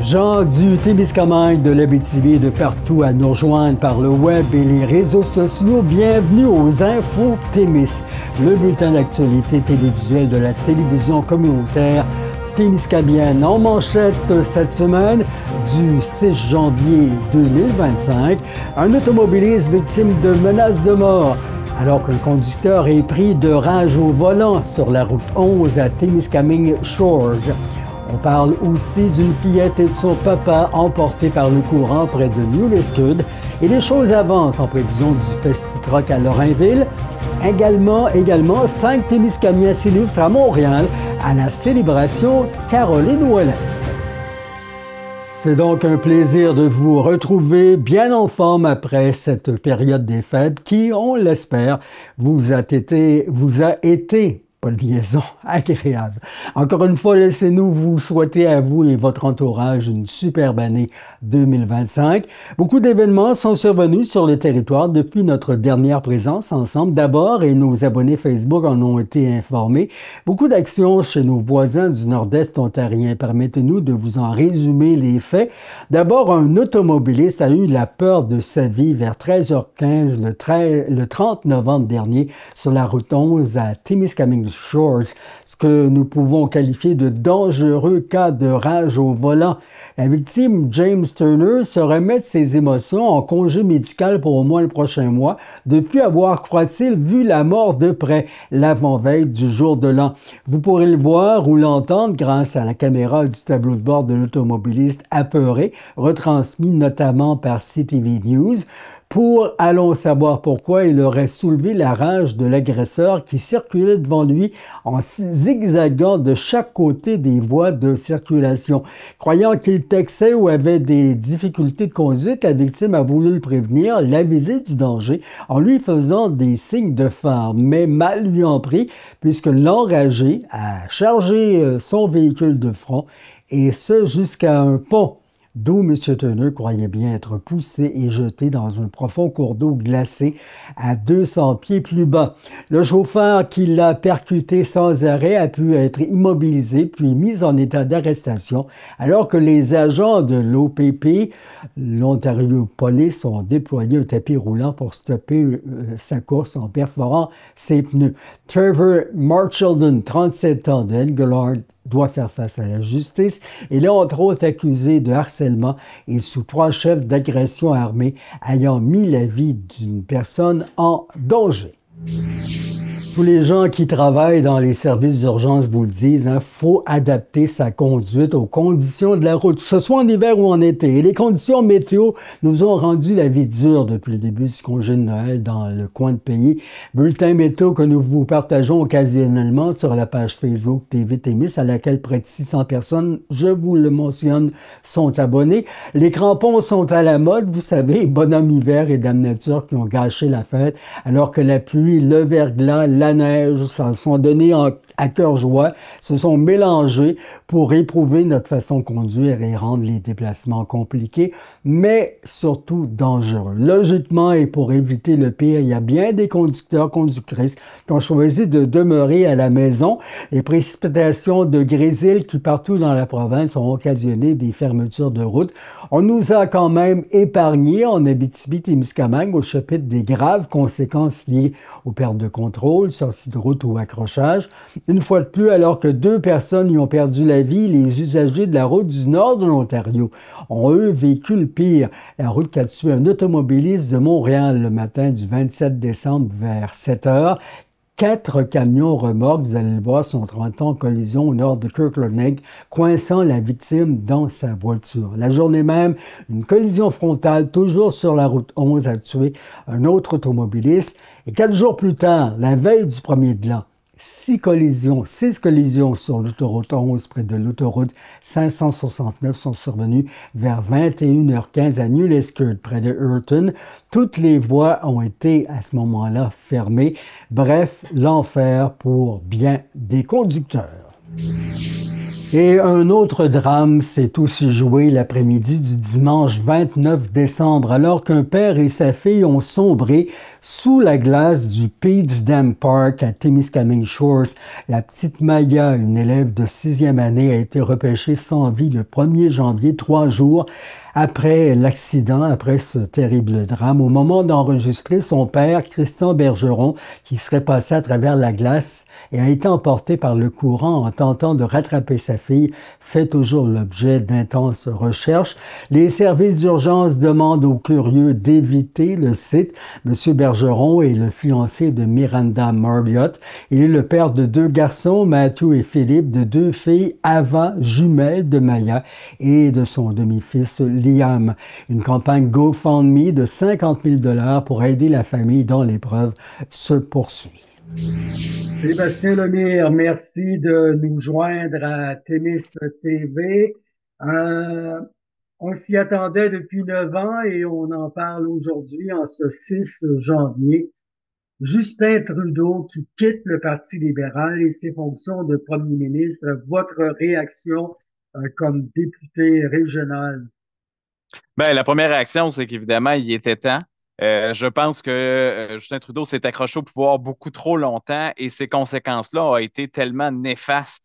Gens du Témiscamingue, de l'Abitibi et de partout à nous rejoindre par le web et les réseaux sociaux, bienvenue aux Infos Témis, le bulletin d'actualité télévisuelle de la télévision communautaire témiscabienne. En manchette cette semaine, du 6 janvier 2025, un automobiliste victime de menaces de mort alors qu'un conducteur est pris de rage au volant sur la route 11 à Témiscamingue Shores. On parle aussi d'une fillette et de son papa emportés par le courant près de New Liskeard. Et les choses avancent en prévision du Festi-Truck à Lorrainville. Également, 5 Témiscamiens s'illustrent à Montréal à la célébration Caroline Ouellette. C'est donc un plaisir de vous retrouver bien en forme après cette période des fêtes qui, on l'espère, vous a été pas de liaison agréable. Encore une fois, laissez-nous vous souhaiter à vous et votre entourage une superbe année 2025. Beaucoup d'événements sont survenus sur le territoire depuis notre dernière présence ensemble. D'abord, et nos abonnés Facebook en ont été informés, beaucoup d'actions chez nos voisins du nord-est ontarien. Permettez-nous de vous en résumer les faits. D'abord, un automobiliste a eu la peur de sa vie vers 13h15 le 30 novembre dernier sur la route 11 à Témiscamingue Shores, ce que nous pouvons qualifier de dangereux cas de rage au volant. La victime, James Turner, se remet de ses émotions en congé médical pour au moins le prochain mois, depuis avoir, croit-il, vu la mort de près l'avant-veille du jour de l'an. Vous pourrez le voir ou l'entendre grâce à la caméra du tableau de bord de l'automobiliste apeuré, retransmis notamment par CTV News. Pour allons savoir pourquoi il aurait soulevé la rage de l'agresseur qui circulait devant lui en zigzagant de chaque côté des voies de circulation. Croyant qu'il texait ou avait des difficultés de conduite, la victime a voulu le prévenir, l'aviser du danger en lui faisant des signes de phare, mais mal lui en pris puisque l'enragé a chargé son véhicule de front et ce jusqu'à un pont, d'où M. Turner croyait bien être poussé et jeté dans un profond cours d'eau glacé à 200 pieds plus bas. Le chauffeur qui l'a percuté sans arrêt a pu être immobilisé puis mis en état d'arrestation alors que les agents de l'OPP, l'Ontario Police, ont déployé un tapis roulant pour stopper sa course en perforant ses pneus. Trevor Marchildon, 37 ans, de Engelhard, doit faire face à la justice. Il est entre autres accusé de harcèlement et sous 3 chefs d'agression armée ayant mis la vie d'une personne en danger. Tous les gens qui travaillent dans les services d'urgence vous le disent, faut adapter sa conduite aux conditions de la route, que ce soit en hiver ou en été. Et les conditions météo nous ont rendu la vie dure depuis le début du congé de Noël dans le coin de pays. Bulletin météo que nous vous partageons occasionnellement sur la page Facebook TV Témis, à laquelle près de 600 personnes, je vous le mentionne, sont abonnés. Les crampons sont à la mode, vous savez, bonhomme hiver et dame nature qui ont gâché la fête, alors que la pluie, le verglas, la neige, s'en sont donnés à cœur joie, se sont mélangés pour éprouver notre façon de conduire et rendre les déplacements compliqués, mais surtout dangereux. Logiquement, et pour éviter le pire, il y a bien des conducteurs, conductrices qui ont choisi de demeurer à la maison. Les précipitations de grésil qui partout dans la province ont occasionné des fermetures de route. On nous a quand même épargnés en Abitibi-Témiscamingue au chapitre des graves conséquences liées aux pertes de contrôle, sorties de route ou accrochage. Une fois de plus, alors que 2 personnes y ont perdu la vie, les usagers de la route du nord de l'Ontario ont, eux, vécu le pire. La route qui a tué un automobiliste de Montréal le matin du 27 décembre vers 7 heures. 4 camions remorques, vous allez le voir, sont rentrés en collision au nord de Kirkland Lake, coinçant la victime dans sa voiture. La journée même, une collision frontale, toujours sur la route 11, a tué un autre automobiliste. Et 4 jours plus tard, la veille du 1er de l'an, 6 collisions sur l'autoroute 11 près de l'autoroute 569 sont survenues vers 21h15 à New Liskeard, près de Hurton. Toutes les voies ont été à ce moment-là fermées. Bref, l'enfer pour bien des conducteurs. Et un autre drame s'est aussi joué l'après-midi du dimanche 29 décembre, alors qu'un père et sa fille ont sombré sous la glace du Pete's Dam Park à Témiscamingue Shores. La petite Maya, une élève de sixième année, a été repêchée sans vie le 1er janvier, 3 jours après l'accident, après ce terrible drame. Au moment d'enregistrer, son père, Christian Bergeron, qui serait passé à travers la glace et a été emporté par le courant en tentant de rattraper sa fille, fait toujours l'objet d'intenses recherches. Les services d'urgence demandent aux curieux d'éviter le site. Monsieur Bergeron est le fiancé de Miranda Marriott. Il est le père de 2 garçons, Matthew et Philippe, de 2 filles, Ava, jumelles de Maya, et de son demi-fils Liam. Une campagne GoFundMe de 50 000 $ pour aider la famille dans l'épreuve se poursuit. Sébastien Lemire, merci de nous joindre à Témis TV. Euh, on s'y attendait depuis 9 ans et on en parle aujourd'hui en ce 6 janvier. Justin Trudeau qui quitte le Parti libéral et ses fonctions de premier ministre. Votre réaction comme député régional? Ben, la première réaction, c'est qu'évidemment, il était temps. Je pense que Justin Trudeau s'est accroché au pouvoir beaucoup trop longtemps et ses conséquences-là ont été tellement néfastes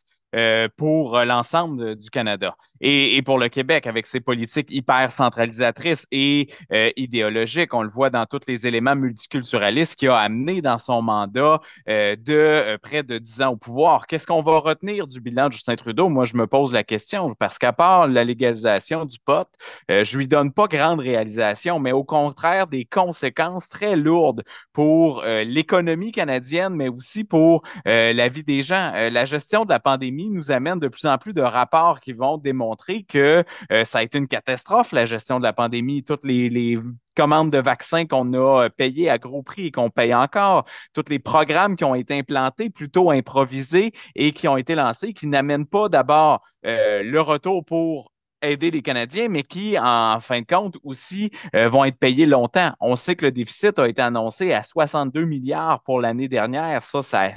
pour l'ensemble du Canada et pour le Québec avec ses politiques hyper centralisatrices et idéologiques. On le voit dans tous les éléments multiculturalistes qu'il a amené dans son mandat de près de 10 ans au pouvoir. Qu'est-ce qu'on va retenir du bilan de Justin Trudeau? Moi, je me pose la question parce qu'à part la légalisation du pot, je lui donne pas grande réalisation, mais au contraire des conséquences très lourdes pour l'économie canadienne, mais aussi pour la vie des gens. La gestion de la pandémie nous amène de plus en plus de rapports qui vont démontrer que ça a été une catastrophe, la gestion de la pandémie. Toutes les commandes de vaccins qu'on a payées à gros prix et qu'on paye encore, tous les programmes qui ont été implantés, plutôt improvisés et qui ont été lancés, qui n'amènent pas d'abord le retour pour aider les Canadiens, mais qui, en fin de compte, aussi vont être payés longtemps. On sait que le déficit a été annoncé à 62 milliards pour l'année dernière. Ça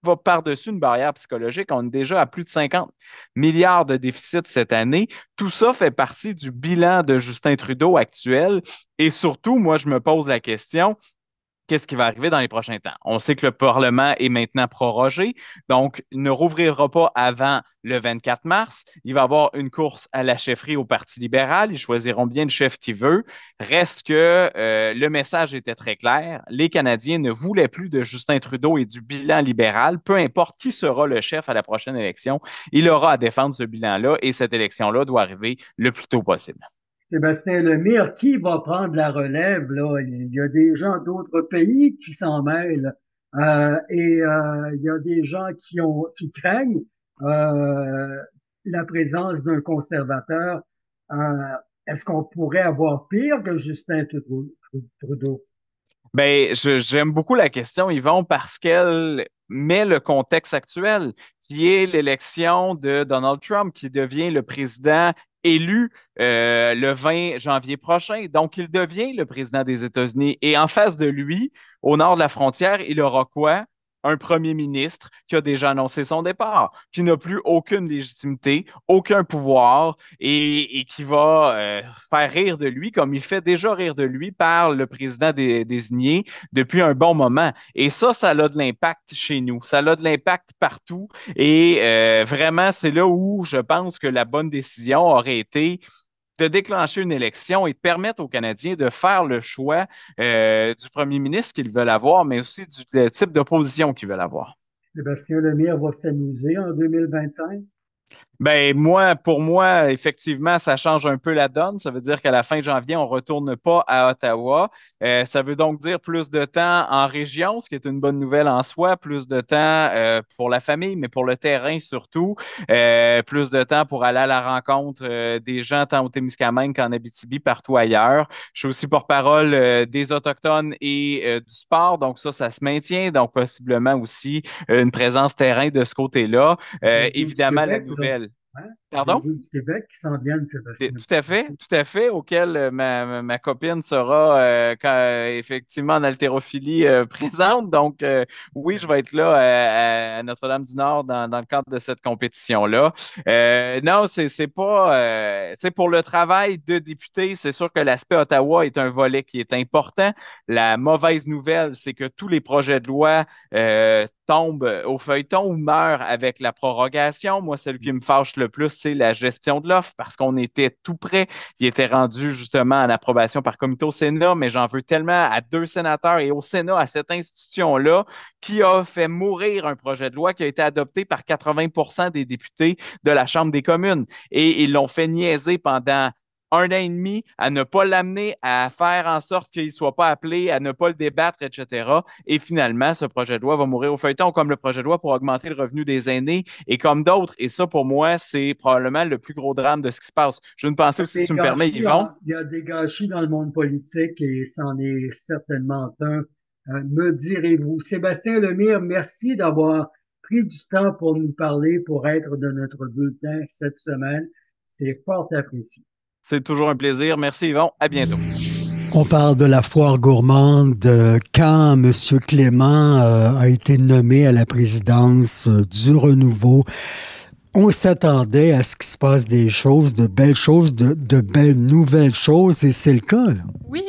va par-dessus une barrière psychologique. On est déjà à plus de 50 milliards de déficit cette année. Tout ça fait partie du bilan de Justin Trudeau actuel. Et surtout, moi, je me pose la question, qu'est-ce qui va arriver dans les prochains temps? On sait que le Parlement est maintenant prorogé, donc il ne rouvrira pas avant le 24 mars. Il va y avoir une course à la chefferie au Parti libéral. Ils choisiront bien le chef qu'ils veulent. Reste que le message était très clair. Les Canadiens ne voulaient plus de Justin Trudeau et du bilan libéral. Peu importe qui sera le chef à la prochaine élection, il aura à défendre ce bilan-là et cette élection-là doit arriver le plus tôt possible. Sébastien Lemire, qui va prendre la relève, là? Il y a des gens d'autres pays qui s'en mêlent. Il y a des gens qui craignent euh, la présence d'un conservateur. Euh, Est-ce qu'on pourrait avoir pire que Justin Trudeau? Ben, j'aime beaucoup la question, Yvon, parce qu'elle met le contexte actuel, qui est l'élection de Donald Trump, qui devient le président élu le 20 janvier prochain. Donc, il devient le président des États-Unis. Et en face de lui, au nord de la frontière, il aura quoi? Un premier ministre qui a déjà annoncé son départ, qui n'a plus aucune légitimité, aucun pouvoir et qui va faire rire de lui, comme il fait déjà rire de lui par le président désigné depuis un bon moment. Et ça a de l'impact chez nous. Ça a de l'impact partout. Et vraiment, c'est là où je pense que la bonne décision aurait été de déclencher une élection et de permettre aux Canadiens de faire le choix du premier ministre qu'ils veulent avoir, mais aussi du type d'opposition qu'ils veulent avoir. Sébastien Lemire va s'amuser en 2025? Ben moi, pour moi, effectivement, ça change un peu la donne. Ça veut dire qu'à la fin janvier, on ne retourne pas à Ottawa. Ça veut donc dire plus de temps en région, ce qui est une bonne nouvelle en soi, plus de temps pour la famille, mais pour le terrain surtout, plus de temps pour aller à la rencontre des gens tant au Témiscamingue qu'en Abitibi, partout ailleurs. Je suis aussi porte-parole des Autochtones et du sport, donc ça se maintient. Donc possiblement aussi une présence terrain de ce côté-là. Avec du Évidemment, la Québec, là. nouvelle. Hein? des Pardon? rues du Québec qui s'en viennent, Sébastien. Tout à fait, auquel ma copine sera effectivement en haltérophilie présente. Donc, oui, je vais être là à Notre-Dame-du-Nord dans le cadre de cette compétition-là. Non, c'est pas. C'est pour le travail de député, c'est sûr que l'aspect Ottawa est un volet qui est important. La mauvaise nouvelle, c'est que tous les projets de loi tombe au feuilleton ou meurt avec la prorogation. Moi, celui qui me fâche le plus, c'est la gestion de l'offre parce qu'on était tout près. Il était rendu justement en approbation par comité au Sénat, mais j'en veux tellement à 2 sénateurs et au Sénat, à cette institution-là, qui a fait mourir un projet de loi qui a été adopté par 80 des députés de la Chambre des communes. Et ils l'ont fait niaiser pendant 1 an et demi à ne pas l'amener, à faire en sorte qu'il ne soit pas appelé, à ne pas le débattre, etc. Et finalement, ce projet de loi va mourir au feuilleton, comme le projet de loi pour augmenter le revenu des aînés et comme d'autres. Et ça, pour moi, c'est probablement le plus gros drame de ce qui se passe. J'ai une pensée aussi, si tu me permets, Yvon. Il y a des gâchis dans le monde politique et c'en est certainement un. Me direz-vous. Sébastien Lemire, merci d'avoir pris du temps pour nous parler, pour être de notre bulletin cette semaine. C'est fort apprécié. C'est toujours un plaisir. Merci, Yvon. À bientôt. On parle de la foire gourmande quand M. Clément a été nommé à la présidence du Renouveau. On s'attendait à ce qu'il se passe des choses, de belles nouvelles choses, et c'est le cas, là. Oui,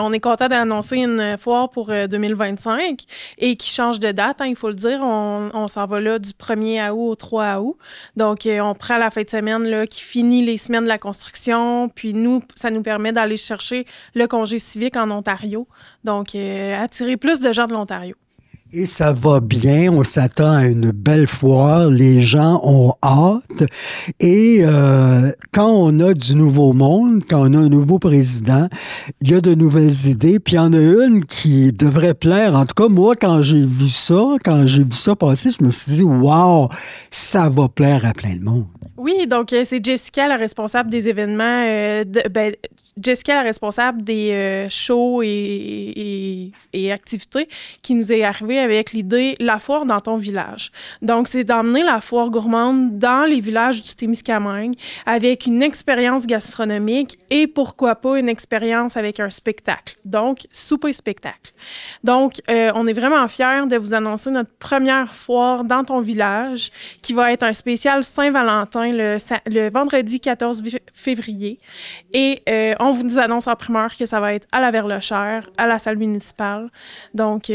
on est content d'annoncer une foire pour 2025 et qui change de date, hein, il faut le dire. On s'en va là du 1er août au 3 août. Donc, on prend la fin de semaine là, qui finit les semaines de la construction, puis ça nous permet d'aller chercher le congé civique en Ontario. Donc, attirer plus de gens de l'Ontario. Et ça va bien, on s'attend à une belle foire, les gens ont hâte. Et quand on a du nouveau monde, quand on a un nouveau président, il y a de nouvelles idées. Puis il y en a une qui devrait plaire. En tout cas, moi, quand j'ai vu ça passer, je me suis dit, wow, ça va plaire à plein de monde. Oui, donc c'est Jessica, la responsable des événements, Jessica, la responsable des shows et activités, qui nous est arrivée avec l'idée « La foire dans ton village ». Donc, c'est d'emmener la foire gourmande dans les villages du Témiscamingue avec une expérience gastronomique et pourquoi pas une expérience avec un spectacle. Donc, souper-spectacle. Donc, on est vraiment fiers de vous annoncer notre première foire dans ton village qui va être un spécial Saint-Valentin le vendredi 14 février. Et on vous annonce en primeur que ça va être à la Verlochère, à la salle municipale. Donc,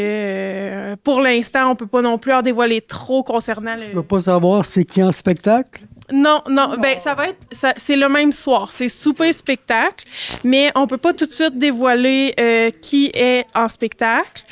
pour l'instant, on ne peut pas non plus en dévoiler trop concernant Je ne veux pas savoir c'est qui en spectacle? Non, ben ça va être, c'est le même soir, c'est souper spectacle, mais on peut pas tout de suite dévoiler qui est en spectacle.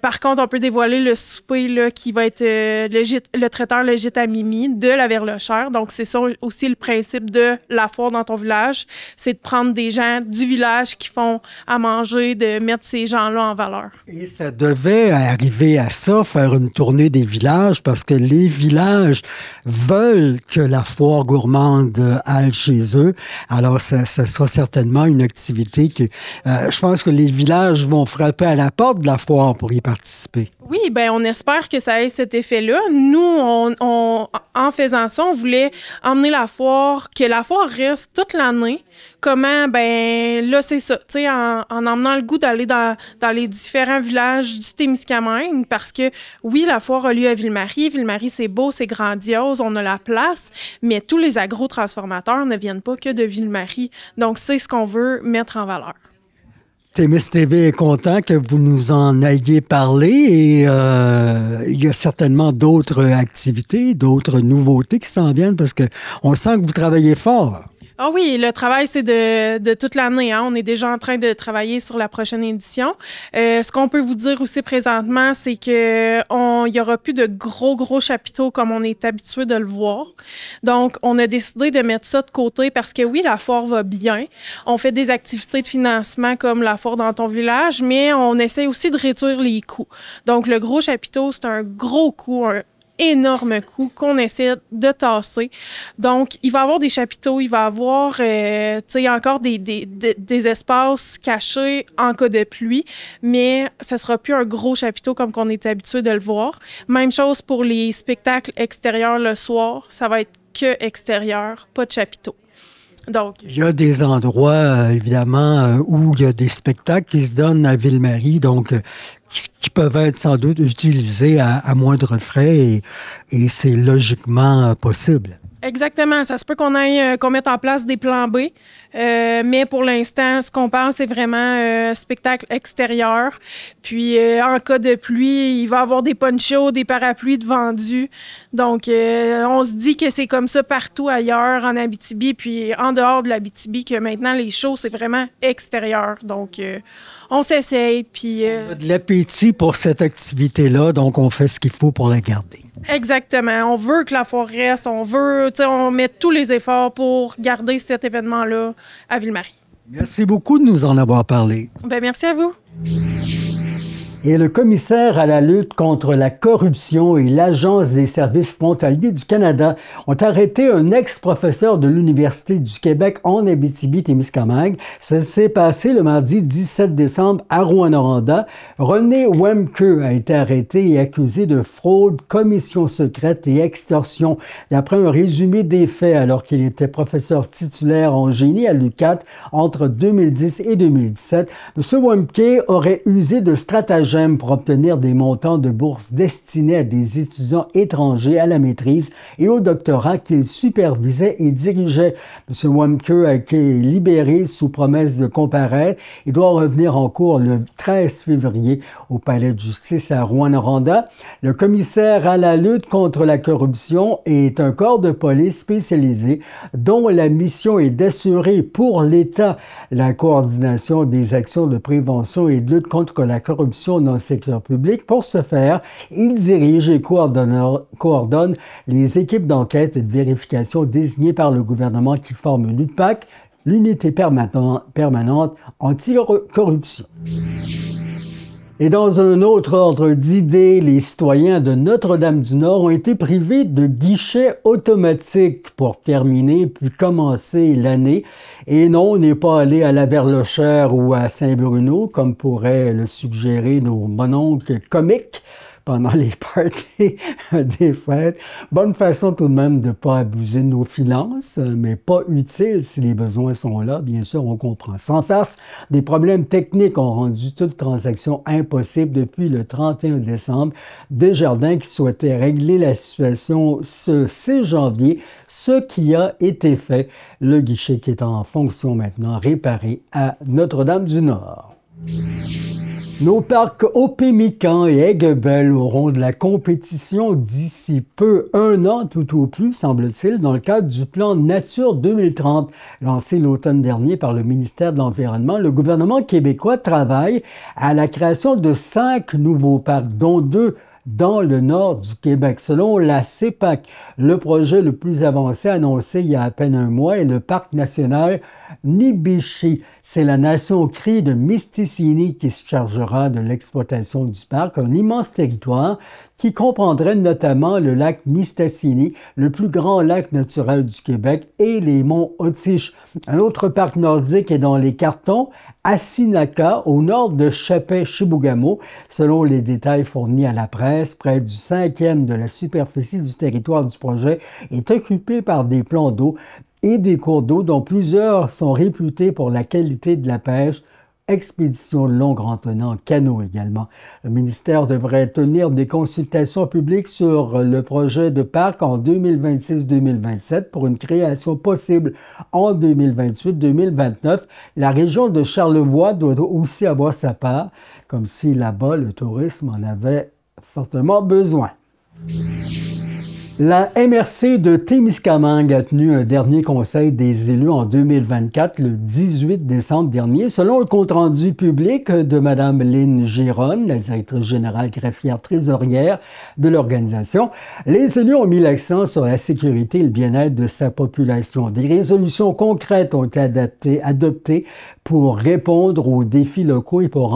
Par contre, on peut dévoiler le souper là, qui va être le traiteur Le Gîte à Mimi de la Verlochère. Donc c'est ça aussi le principe de la foire dans ton village, c'est de prendre des gens du village qui font à manger, de mettre ces gens-là en valeur. Et ça devait arriver à ça, faire une tournée des villages, parce que les villages veulent que la foire gourmande aille chez eux. Alors, ça sera certainement une activité que je pense que les villages vont frapper à la porte de la foire pour y participer. Oui, ben on espère que ça ait cet effet-là. Nous, en faisant ça, on voulait emmener la foire, que la foire reste toute l'année. Comment? Ben là, c'est ça, tu sais, en emmenant le goût d'aller dans les différents villages du Témiscamingue, parce que, oui, la foire a lieu à Ville-Marie. Ville-Marie, c'est beau, c'est grandiose, on a la place, mais tous les agro-transformateurs ne viennent pas que de Ville-Marie. Donc, c'est ce qu'on veut mettre en valeur. Témis TV est content que vous nous en ayez parlé et il y a certainement d'autres activités, d'autres nouveautés qui s'en viennent parce qu'on sent que vous travaillez fort. Ah oui, le travail, c'est de toute l'année. Hein. On est déjà en train de travailler sur la prochaine édition. Ce qu'on peut vous dire aussi présentement, c'est qu'il n'y aura plus de gros chapiteaux comme on est habitué de le voir. Donc, on a décidé de mettre ça de côté parce que oui, la foire va bien. On fait des activités de financement comme la foire dans ton village, mais on essaie aussi de réduire les coûts. Donc, le gros chapiteau, c'est un gros coût, un énorme coût qu'on essaie de tasser. Donc, il va y avoir des chapiteaux, il va y avoir encore des espaces cachés en cas de pluie, mais ça ne sera plus un gros chapiteau comme qu'on est habitué de le voir. Même chose pour les spectacles extérieurs le soir. Ça va être que extérieur, pas de chapiteaux. Donc, il y a des endroits, évidemment, où il y a des spectacles qui se donnent à Ville-Marie, donc qui peuvent être sans doute utilisés à moindre frais et c'est logiquement possible. Exactement. Ça se peut qu'on mette en place des plans B, mais pour l'instant, ce qu'on parle, c'est vraiment spectacle extérieur. Puis, en cas de pluie, il va y avoir des ponchos, des parapluies de vendus. Donc, on se dit que c'est comme ça partout ailleurs en Abitibi, puis en dehors de l'Abitibi, que maintenant, les shows, c'est vraiment extérieur. Donc, on s'essaye, puis... On a de l'appétit pour cette activité-là, donc on fait ce qu'il faut pour la garder. Exactement. On veut que la foire reste, on met tous les efforts pour garder cet événement-là à Ville-Marie. Merci beaucoup de nous en avoir parlé. Bien, merci à vous. Et le commissaire à la lutte contre la corruption et l'Agence des services frontaliers du Canada ont arrêté un ex-professeur de l'Université du Québec en Abitibi-Témiscamingue. Ça s'est passé le mardi 17 décembre à Rouyn-Noranda. René Wemke a été arrêté et accusé de fraude, commission secrète et extorsion. D'après un résumé des faits, alors qu'il était professeur titulaire en génie à l'UQAT entre 2010 et 2017, M. Wemke aurait usé de stratagèmes pour obtenir des montants de bourse destinés à des étudiants étrangers à la maîtrise et au doctorat qu'il supervisait et dirigeait. M. Wemke a été libéré sous promesse de comparaître. Il doit revenir en cours le 13 février au palais de justice à Rouyn-Noranda. Le commissaire à la lutte contre la corruption est un corps de police spécialisé dont la mission est d'assurer pour l'État la coordination des actions de prévention et de lutte contre la corruption dans le secteur public. Pour ce faire, il dirige et coordonne les équipes d'enquête et de vérification désignées par le gouvernement qui forment l'UPAC, l'unité permanente anti-corruption. Et dans un autre ordre d'idées, les citoyens de Notre-Dame-du-Nord ont été privés de guichets automatiques pour terminer puis commencer l'année. Et non, on n'est pas allé à la Verlochère ou à Saint-Bruno, comme pourraient le suggérer nos mononcles comiques pendant les parties des fêtes. Bonne façon tout de même de ne pas abuser de nos finances, mais pas utile si les besoins sont là. Bien sûr, on comprend. Sans farce, des problèmes techniques ont rendu toute transaction impossible depuis le 31 décembre. Desjardins qui souhaitait régler la situation ce 6 janvier, ce qui a été fait. Le guichet qui est en fonction maintenant, réparé à Notre-Dame-du-Nord. Nos parcs Opémican et Aiguebelle auront de la compétition d'ici peu, un an tout au plus, semble-t-il, dans le cadre du plan Nature 2030, lancé l'automne dernier par le ministère de l'Environnement. Le gouvernement québécois travaille à la création de 5 nouveaux parcs, dont 2 dans le nord du Québec. Selon la CEPAC, le projet le plus avancé annoncé il y a à peine un mois est le parc national Nibishi. C'est la nation crie de Mistassini qui se chargera de l'exploitation du parc, un immense territoire qui comprendrait notamment le lac Mistassini, le plus grand lac naturel du Québec, et les monts Otiche. Un autre parc nordique est dans les cartons, Asinaka, au nord de Chapais-Chibougamau. Selon les détails fournis à la presse, près du 5e de la superficie du territoire du projet est occupé par des plans d'eau et des cours d'eau dont plusieurs sont réputés pour la qualité de la pêche, expédition de long grand tenant, canot également. Le ministère devrait tenir des consultations publiques sur le projet de parc en 2026-2027 pour une création possible en 2028-2029. La région de Charlevoix doit aussi avoir sa part, comme si là-bas le tourisme en avait fortement besoin. La MRC de Témiscamingue a tenu un dernier conseil des élus en 2024, le 18 décembre dernier. Selon le compte-rendu public de Mme Lynne Gironne, la directrice générale greffière trésorière de l'organisation, les élus ont mis l'accent sur la sécurité et le bien-être de sa population. Des résolutions concrètes ont été adoptées pour répondre aux défis locaux et pour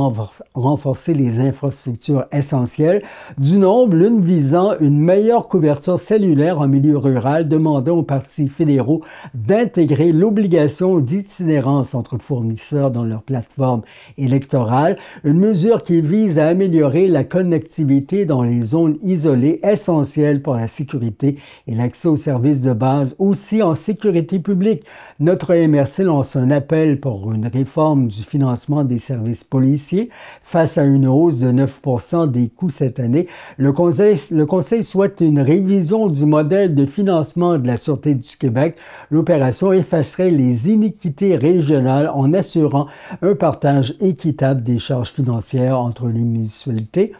renforcer les infrastructures essentielles. Du nombre, l'une visant une meilleure couverture cellulaire en milieu rural, demandant aux partis fédéraux d'intégrer l'obligation d'itinérance entre fournisseurs dans leur plateforme électorale, une mesure qui vise à améliorer la connectivité dans les zones isolées, essentielles pour la sécurité et l'accès aux services de base, aussi en sécurité publique. Notre MRC lance un appel pour une réforme du financement des services policiers. Face à une hausse de 9 % des coûts cette année, le Conseil souhaite une révision du modèle de financement de la Sûreté du Québec. L'opération effacerait les iniquités régionales en assurant un partage équitable des charges financières entre les municipalités.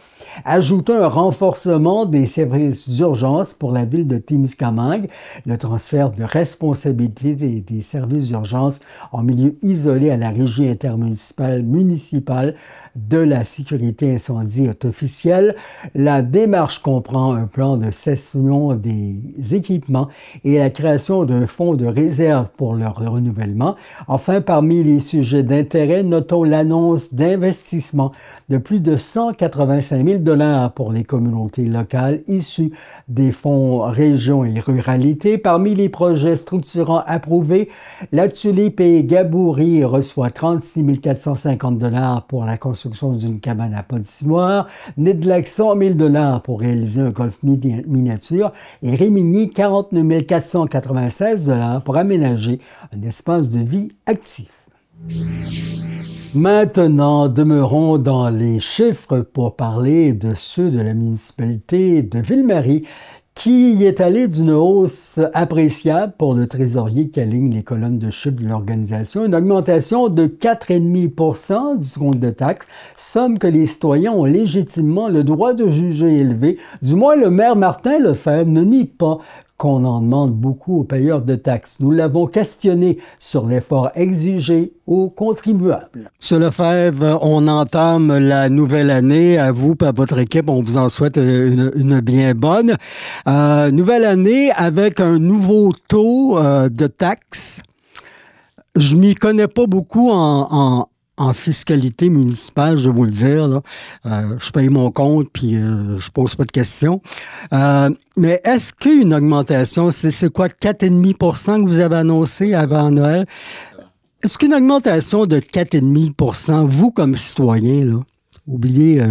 Ajoutons un renforcement des services d'urgence pour la ville de Témiscamingue, le transfert de responsabilité des services d'urgence en milieu isolé à la régie intermunicipale municipale de la sécurité incendie est officielle. La démarche comprend un plan de cession des équipements et la création d'un fonds de réserve pour leur renouvellement. Enfin, parmi les sujets d'intérêt, notons l'annonce d'investissement de plus de 185 000 $ pour les communautés locales issues des fonds région et ruralité. Parmi les projets structurants approuvés, la Tulipe et Gaboury reçoit 36 450 $ pour la construction d'une cabane à patinoire, Nidlac 100 000 $ pour réaliser un golf miniature et Rémini 49 496 $ pour aménager un espace de vie actif. Maintenant, demeurons dans les chiffres pour parler de ceux de la municipalité de Ville-Marie, qui est allé d'une hausse appréciable pour le trésorier qui aligne les colonnes de chiffres de l'organisation, une augmentation de 4,5 % du compte de taxes, somme que les citoyens ont légitimement le droit de juger élevé. Du moins, le maire Martin Lefebvre ne nie pas qu'on en demande beaucoup aux payeurs de taxes. Nous l'avons questionné sur l'effort exigé aux contribuables. Monsieur Lefebvre, on entame la nouvelle année. À vous et à votre équipe, on vous en souhaite une bien bonne. Nouvelle année avec un nouveau taux de taxes. Je m'y connais pas beaucoup en fiscalité municipale, je vais vous le dire. Là. Je paye mon compte puis je pose pas de questions. Mais est-ce qu'une augmentation, c'est quoi, 4,5 % que vous avez annoncé avant Noël? Est-ce qu'une augmentation de 4,5 %, vous comme citoyen, là,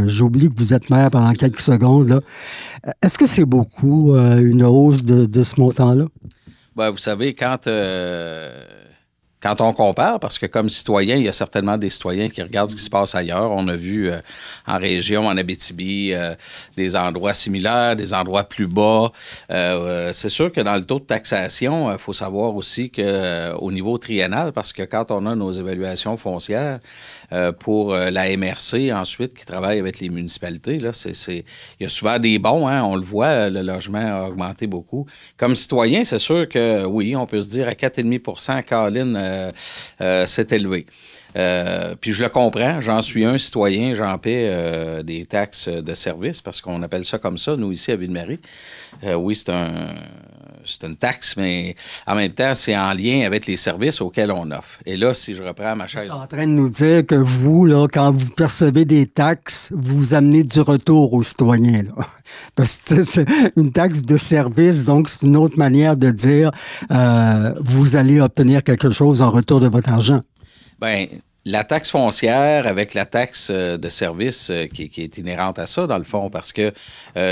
j'oublie que vous êtes maire pendant quelques secondes, là, est-ce que c'est beaucoup, une hausse de ce montant-là? Ben, vous savez, quand on compare, parce que comme citoyen, il y a certainement des citoyens qui regardent ce qui se passe ailleurs. On a vu en région, en Abitibi, des endroits similaires, des endroits plus bas. C'est sûr que dans le taux de taxation, il faut savoir aussi qu'au niveau triennal, parce que quand on a nos évaluations foncières pour la MRC, ensuite, qui travaille avec les municipalités, là, il y a souvent des bons, hein, on le voit, le logement a augmenté beaucoup. Comme citoyen, c'est sûr que oui, on peut se dire à 4,5 % Caroline, c'est élevé. Puis je le comprends, j'en suis un citoyen, j'en paie des taxes de service parce qu'on appelle ça comme ça, nous ici à Ville-Marie. Oui, c'est une taxe, mais en même temps, c'est en lien avec les services auxquels on offre. Et là, si je reprends ma chaise... Vous êtes en train de nous dire que vous, là, quand vous percevez des taxes, vous amenez du retour aux citoyens, là. Parce que c'est une taxe de service, donc c'est une autre manière de dire vous allez obtenir quelque chose en retour de votre argent. Bien, la taxe foncière avec la taxe de service qui est inhérente à ça, dans le fond, parce que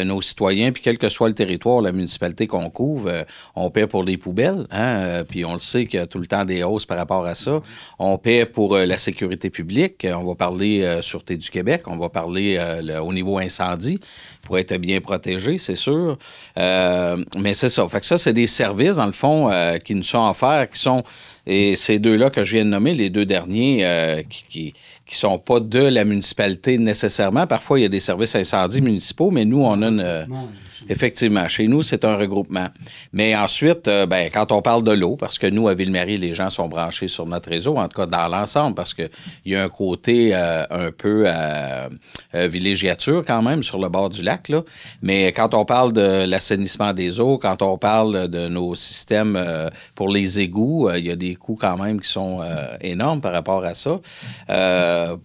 nos citoyens, puis quel que soit le territoire, la municipalité qu'on couvre, on paie pour les poubelles, hein, puis on le sait qu'il y a tout le temps des hausses par rapport à ça. On paie pour la sécurité publique, on va parler Sûreté du Québec, on va parler au niveau incendie, pour être bien protégé, c'est sûr. Mais c'est ça. Fait que ça, c'est des services, dans le fond, qui nous sont offerts, qui sont... Et ces deux-là que je viens de nommer, les deux derniers, qui sont pas de la municipalité nécessairement. Parfois, il y a des services incendies municipaux, mais nous, on a une... Effectivement, chez nous, c'est un regroupement. Mais ensuite, quand on parle de l'eau, parce que nous, à Ville-Marie, les gens sont branchés sur notre réseau, en tout cas dans l'ensemble, parce qu'il y a un côté un peu villégiature quand même sur le bord du lac, là. Mais quand on parle de l'assainissement des eaux, quand on parle de nos systèmes pour les égouts, il y a des coûts quand même qui sont énormes par rapport à ça,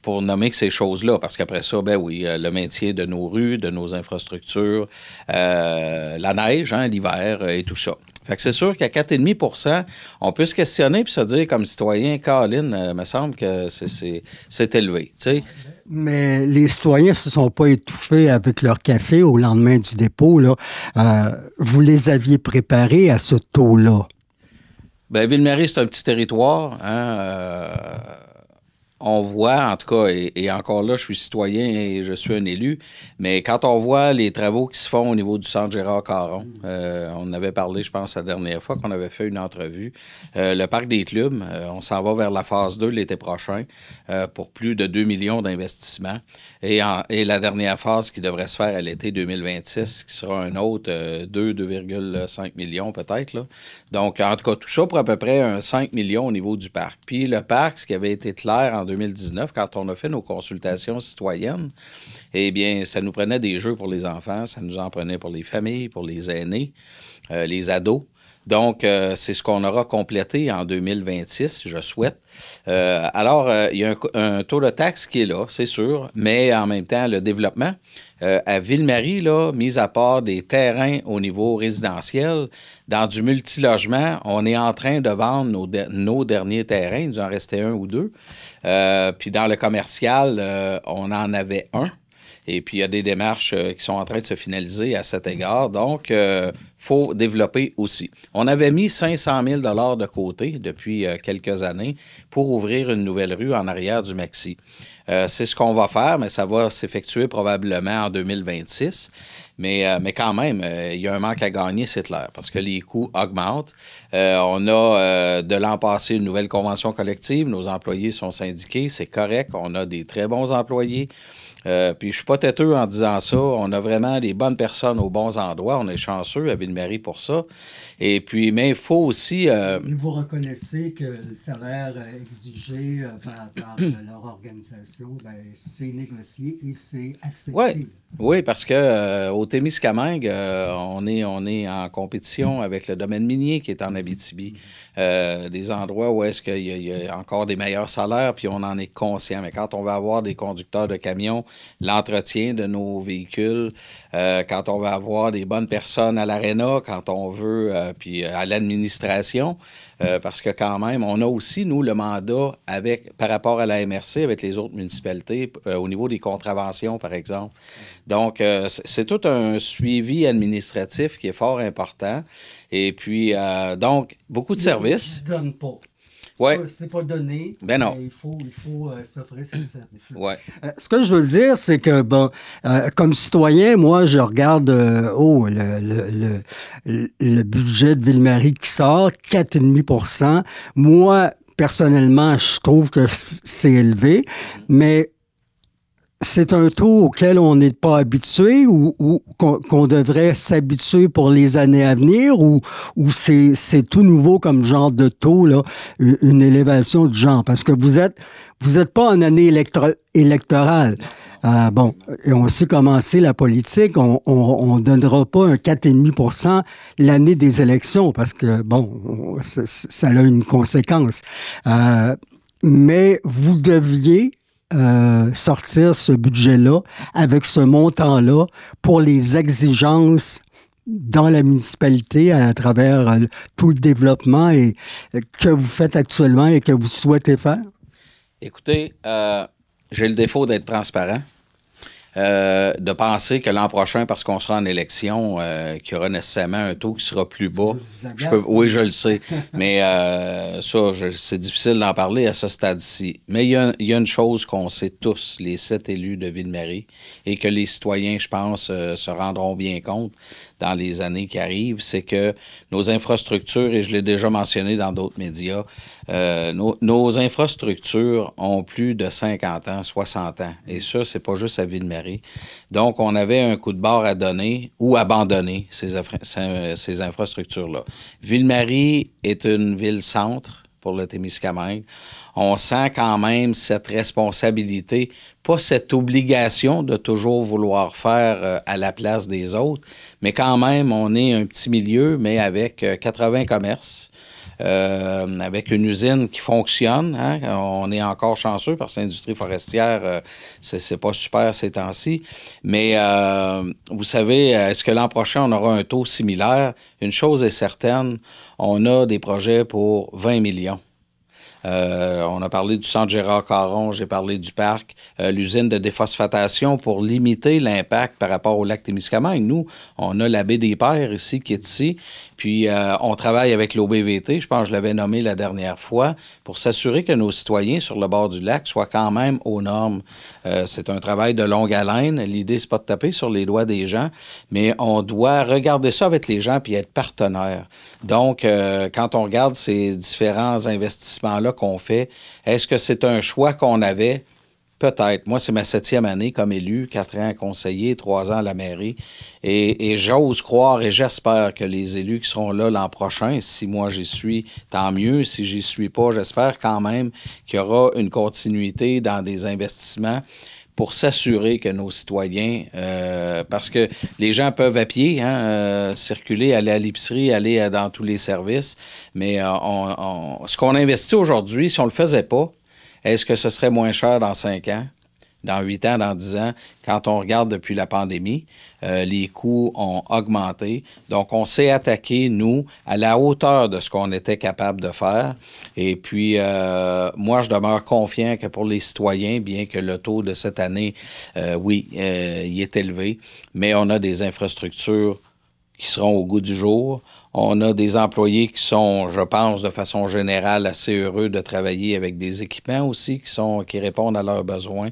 pour nommer que ces choses-là. Parce qu'après ça, le maintien de nos rues, de nos infrastructures, la neige, hein, l'hiver et tout ça. Fait que c'est sûr qu'à 4,5 %, on peut se questionner puis se dire comme citoyen, Colin, me semble que c'est élevé, tu sais. Mais les citoyens ne se sont pas étouffés avec leur café au lendemain du dépôt, là. Vous les aviez préparés à ce taux-là? Bien, Ville-Marie, c'est un petit territoire, hein, on voit, en tout cas, et encore là, je suis citoyen et je suis un élu, mais quand on voit les travaux qui se font au niveau du centre Gérard-Caron, on avait parlé, je pense, la dernière fois qu'on avait fait une entrevue, le parc des clubs, on s'en va vers la phase 2 l'été prochain pour plus de 2 millions d'investissements. Et la dernière phase qui devrait se faire à l'été 2026, qui sera un autre 2,5 millions peut-être, là. Donc, en tout cas, tout ça pour à peu près un 5 millions au niveau du parc. Puis le parc, ce qui avait été clair en 2019, quand on a fait nos consultations citoyennes, eh bien, ça nous prenait des jeux pour les enfants, ça nous en prenait pour les familles, pour les aînés, les ados. Donc, c'est ce qu'on aura complété en 2026, je souhaite. Alors, il y a un taux de taxe qui est là, c'est sûr, mais en même temps, le développement, à Ville-Marie, là, mis à part des terrains au niveau résidentiel, dans du multilogement, on est en train de vendre nos derniers terrains, il nous en restait un ou deux. Puis dans le commercial, on en avait un. Et puis, il y a des démarches qui sont en train de se finaliser à cet égard. Donc, il faut développer aussi. On avait mis 500 000 $ de côté depuis quelques années pour ouvrir une nouvelle rue en arrière du Maxi. C'est ce qu'on va faire, mais ça va s'effectuer probablement en 2026. Mais quand même, il y a un manque à gagner, c'est clair, parce que les coûts augmentent. On a de l'an passé une nouvelle convention collective. Nos employés sont syndiqués, c'est correct. On a des très bons employés. Puis je suis pas têteux en disant ça. On a vraiment des bonnes personnes aux bons endroits. On est chanceux à Ville-Marie pour ça. Et puis, mais il faut aussi... Et vous reconnaissez que le salaire exigé par leur organisation, ben, c'est négocié et c'est accepté. Oui, parce que au Témiscamingue, on est en compétition avec le domaine minier qui est en Abitibi. Des endroits où est-ce qu'il y a encore des meilleurs salaires, puis on en est conscient. Mais quand on va avoir des conducteurs de camions, l'entretien de nos véhicules, quand on va avoir des bonnes personnes à l'aréna, quand on veut, puis à l'administration, parce que quand même, on a aussi, nous, le mandat par rapport à la MRC, avec les autres municipalités, au niveau des contraventions, par exemple. Donc, c'est tout un suivi administratif qui est fort important. Et puis, donc, beaucoup de services. Ils ne donnent pas. C'est pas donné. Ben non. Il faut s'offrir ces services-là. Ouais. Ce que je veux dire, c'est que, bon, comme citoyen, moi, je regarde le budget de Ville-Marie qui sort, 4,5 %. Moi, personnellement, je trouve que c'est élevé, mais c'est un taux auquel on n'est pas habitué ou qu'on devrait s'habituer pour les années à venir ou c'est tout nouveau comme genre de taux, là, une élévation du genre? Parce que vous êtes pas en année électorale. Bon, et on sait comment c'est la politique. On donnera pas un 4,5 % l'année des élections parce que, bon, ça a une conséquence. Mais vous deviez sortir ce budget-là avec ce montant-là pour les exigences dans la municipalité à travers tout le développement que vous faites actuellement et que vous souhaitez faire? Écoutez, j'ai le défaut d'être transparent. De penser que l'an prochain, parce qu'on sera en élection, qu'il y aura nécessairement un taux qui sera plus bas. Oui, je le sais. Mais c'est difficile d'en parler à ce stade-ci. Mais il y a une chose qu'on sait tous, les 7 élus de Ville-Marie, et que les citoyens, je pense, se rendront bien compte dans les années qui arrivent, c'est que nos infrastructures, et je l'ai déjà mentionné dans d'autres médias, nos infrastructures ont plus de 50 ans, 60 ans. Et ça, c'est pas juste à Ville-Marie. Donc, on avait un coup de barre à donner ou abandonner ces infrastructures-là. Ville-Marie est une ville-centre pour le Témiscamingue. On sent quand même cette responsabilité, pas cette obligation de toujours vouloir faire à la place des autres, mais quand même, on est un petit milieu, mais avec 80 commerces. avec une usine qui fonctionne. Hein? On est encore chanceux parce que l'industrie forestière, c'est pas super ces temps-ci. Mais vous savez, est-ce que l'an prochain, on aura un taux similaire? Une chose est certaine, on a des projets pour 20 millions. On a parlé du centre Gérard-Caron, j'ai parlé du parc, l'usine de déphosphatation pour limiter l'impact par rapport au lac Témiscamingue. Nous, on a la baie des Pères ici, qui est ici, puis on travaille avec l'OBVT, je pense que je l'avais nommé la dernière fois, pour s'assurer que nos citoyens sur le bord du lac soient quand même aux normes. C'est un travail de longue haleine. L'idée, c'est pas de taper sur les doigts des gens, mais on doit regarder ça avec les gens puis être partenaires. Donc, quand on regarde ces différents investissements-là qu'on fait, est-ce que c'est un choix qu'on avait? Peut-être. Moi, c'est ma 7e année comme élu, 4 ans conseiller, 3 ans à la mairie. Et j'ose croire et j'espère que les élus qui seront là l'an prochain, si moi j'y suis, tant mieux. Si j'y suis pas, j'espère quand même qu'il y aura une continuité dans des investissements pour s'assurer que nos citoyens, parce que les gens peuvent à pied circuler, aller à l'épicerie, aller dans tous les services, mais ce qu'on investit aujourd'hui, si on ne le faisait pas, est-ce que ce serait moins cher dans 5 ans, dans 8 ans, dans 10 ans? Quand on regarde depuis la pandémie, les coûts ont augmenté. Donc, on s'est attaqué, nous, à la hauteur de ce qu'on était capable de faire. Et puis, moi, je demeure confiant que pour les citoyens, bien que le taux de cette année, il est élevé, mais on a des infrastructures qui seront au goût du jour. On a des employés qui sont, je pense, de façon générale, assez heureux de travailler avec des équipements aussi qui répondent à leurs besoins.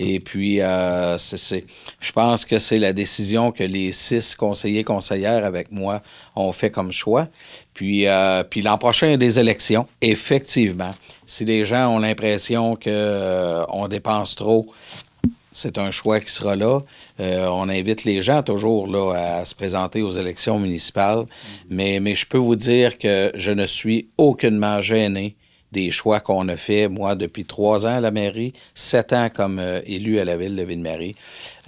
Et puis, je pense que c'est la décision que les 6 conseillères avec moi ont fait comme choix. Puis l'an prochain, il y a des élections. Effectivement, si les gens ont l'impression qu'on dépense trop, c'est un choix qui sera là. On invite les gens toujours là, à se présenter aux élections municipales. Mais je peux vous dire que je ne suis aucunement gêné des choix qu'on a faits, moi, depuis 3 ans à la mairie, 7 ans comme élu à la ville de Ville-Marie.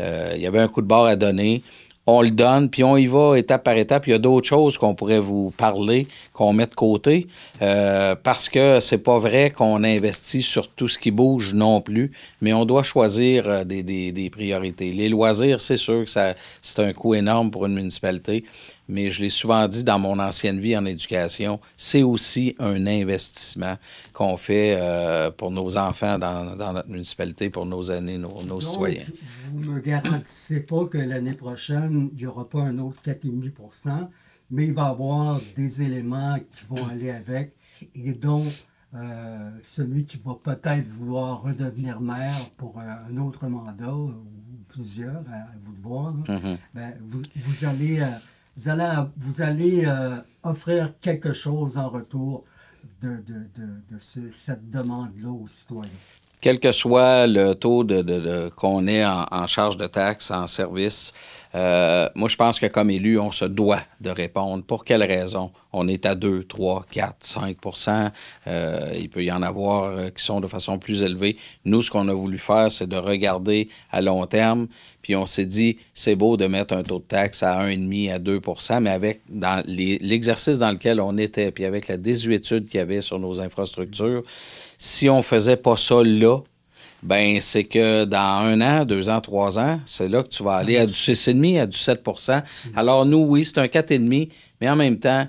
Il y avait un coup de barre à donner. On le donne, puis on y va étape par étape. Il y a d'autres choses qu'on pourrait vous parler, qu'on met de côté, parce que c'est pas vrai qu'on investit sur tout ce qui bouge non plus, mais on doit choisir des priorités. Les loisirs, c'est sûr que c'est un coût énorme pour une municipalité, mais je l'ai souvent dit dans mon ancienne vie en éducation, c'est aussi un investissement qu'on fait pour nos enfants dans notre municipalité, pour nos aînés, nos citoyens. Vous ne me garantissez pas que l'année prochaine, il n'y aura pas un autre 4,5 %, mais il va y avoir des éléments qui vont aller avec, et dont celui qui va peut-être vouloir redevenir maire pour un autre mandat, ou plusieurs, à vous de voir, ben, vous allez offrir quelque chose en retour de cette demande-là aux citoyens. Quel que soit le taux qu'on ait en charge de taxes, en service, moi, je pense que comme élu, on se doit de répondre. Pour quelle raison? On est à 2, 3, 4, 5 il peut y en avoir qui sont de façon plus élevée. Nous, ce qu'on a voulu faire, c'est de regarder à long terme. Puis on s'est dit, c'est beau de mettre un taux de taxe à 1,5 à 2 mais avec dans l'exercice dans lequel on était, puis avec la désuétude qu'il y avait sur nos infrastructures, si on faisait pas ça là, ben c'est que dans 1 an, 2 ans, 3 ans, c'est là que tu vas aller à du 6,5, à du 7 Alors nous, oui, c'est un 4,5, mais en même temps,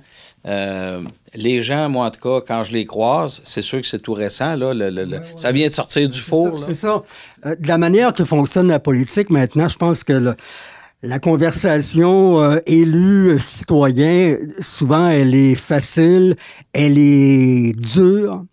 les gens, moi en tout cas, quand je les croise, c'est sûr que c'est tout récent, là, ça vient de sortir du four. C'est ça. De la manière que fonctionne la politique maintenant, je pense que la conversation élu-citoyen, souvent, elle est facile, elle est dure.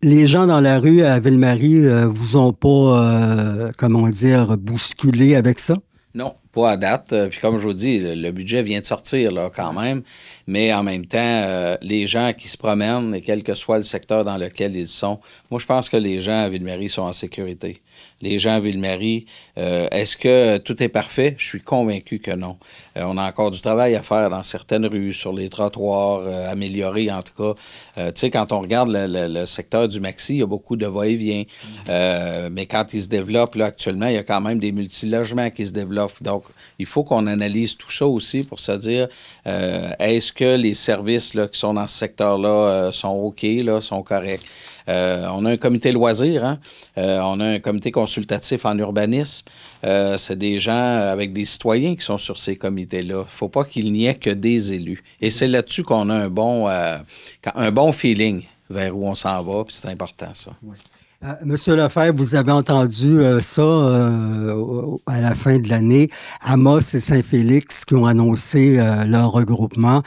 Les gens dans la rue à Ville-Marie vous ont pas, comment dire, bousculé avec ça? Non, pas à date. Puis comme je vous dis, le budget vient de sortir là, quand même. Mais en même temps, les gens qui se promènent, et quel que soit le secteur dans lequel ils sont, moi, je pense que les gens à Ville-Marie sont en sécurité. Les gens à Ville-Marie, est-ce que tout est parfait? Je suis convaincu que non. On a encore du travail à faire dans certaines rues, sur les trottoirs, améliorer en tout cas. Tu sais, quand on regarde le secteur du Maxi, il y a beaucoup de va-et-vient. Mais quand il se développe, là, actuellement, il y a quand même des multilogements qui se développent. Donc, Donc, il faut qu'on analyse tout ça aussi pour se dire, est-ce que les services là, qui sont dans ce secteur-là sont OK, là, sont corrects? On a un comité loisirs, hein? On a un comité consultatif en urbanisme. C'est des gens avec des citoyens qui sont sur ces comités-là. Il ne faut pas qu'il n'y ait que des élus. Et c'est là-dessus qu'on a un bon feeling vers où on s'en va, puis c'est important, ça. Oui. Monsieur Lefebvre, vous avez entendu ça à la fin de l'année. Amos et Saint-Félix qui ont annoncé leur regroupement.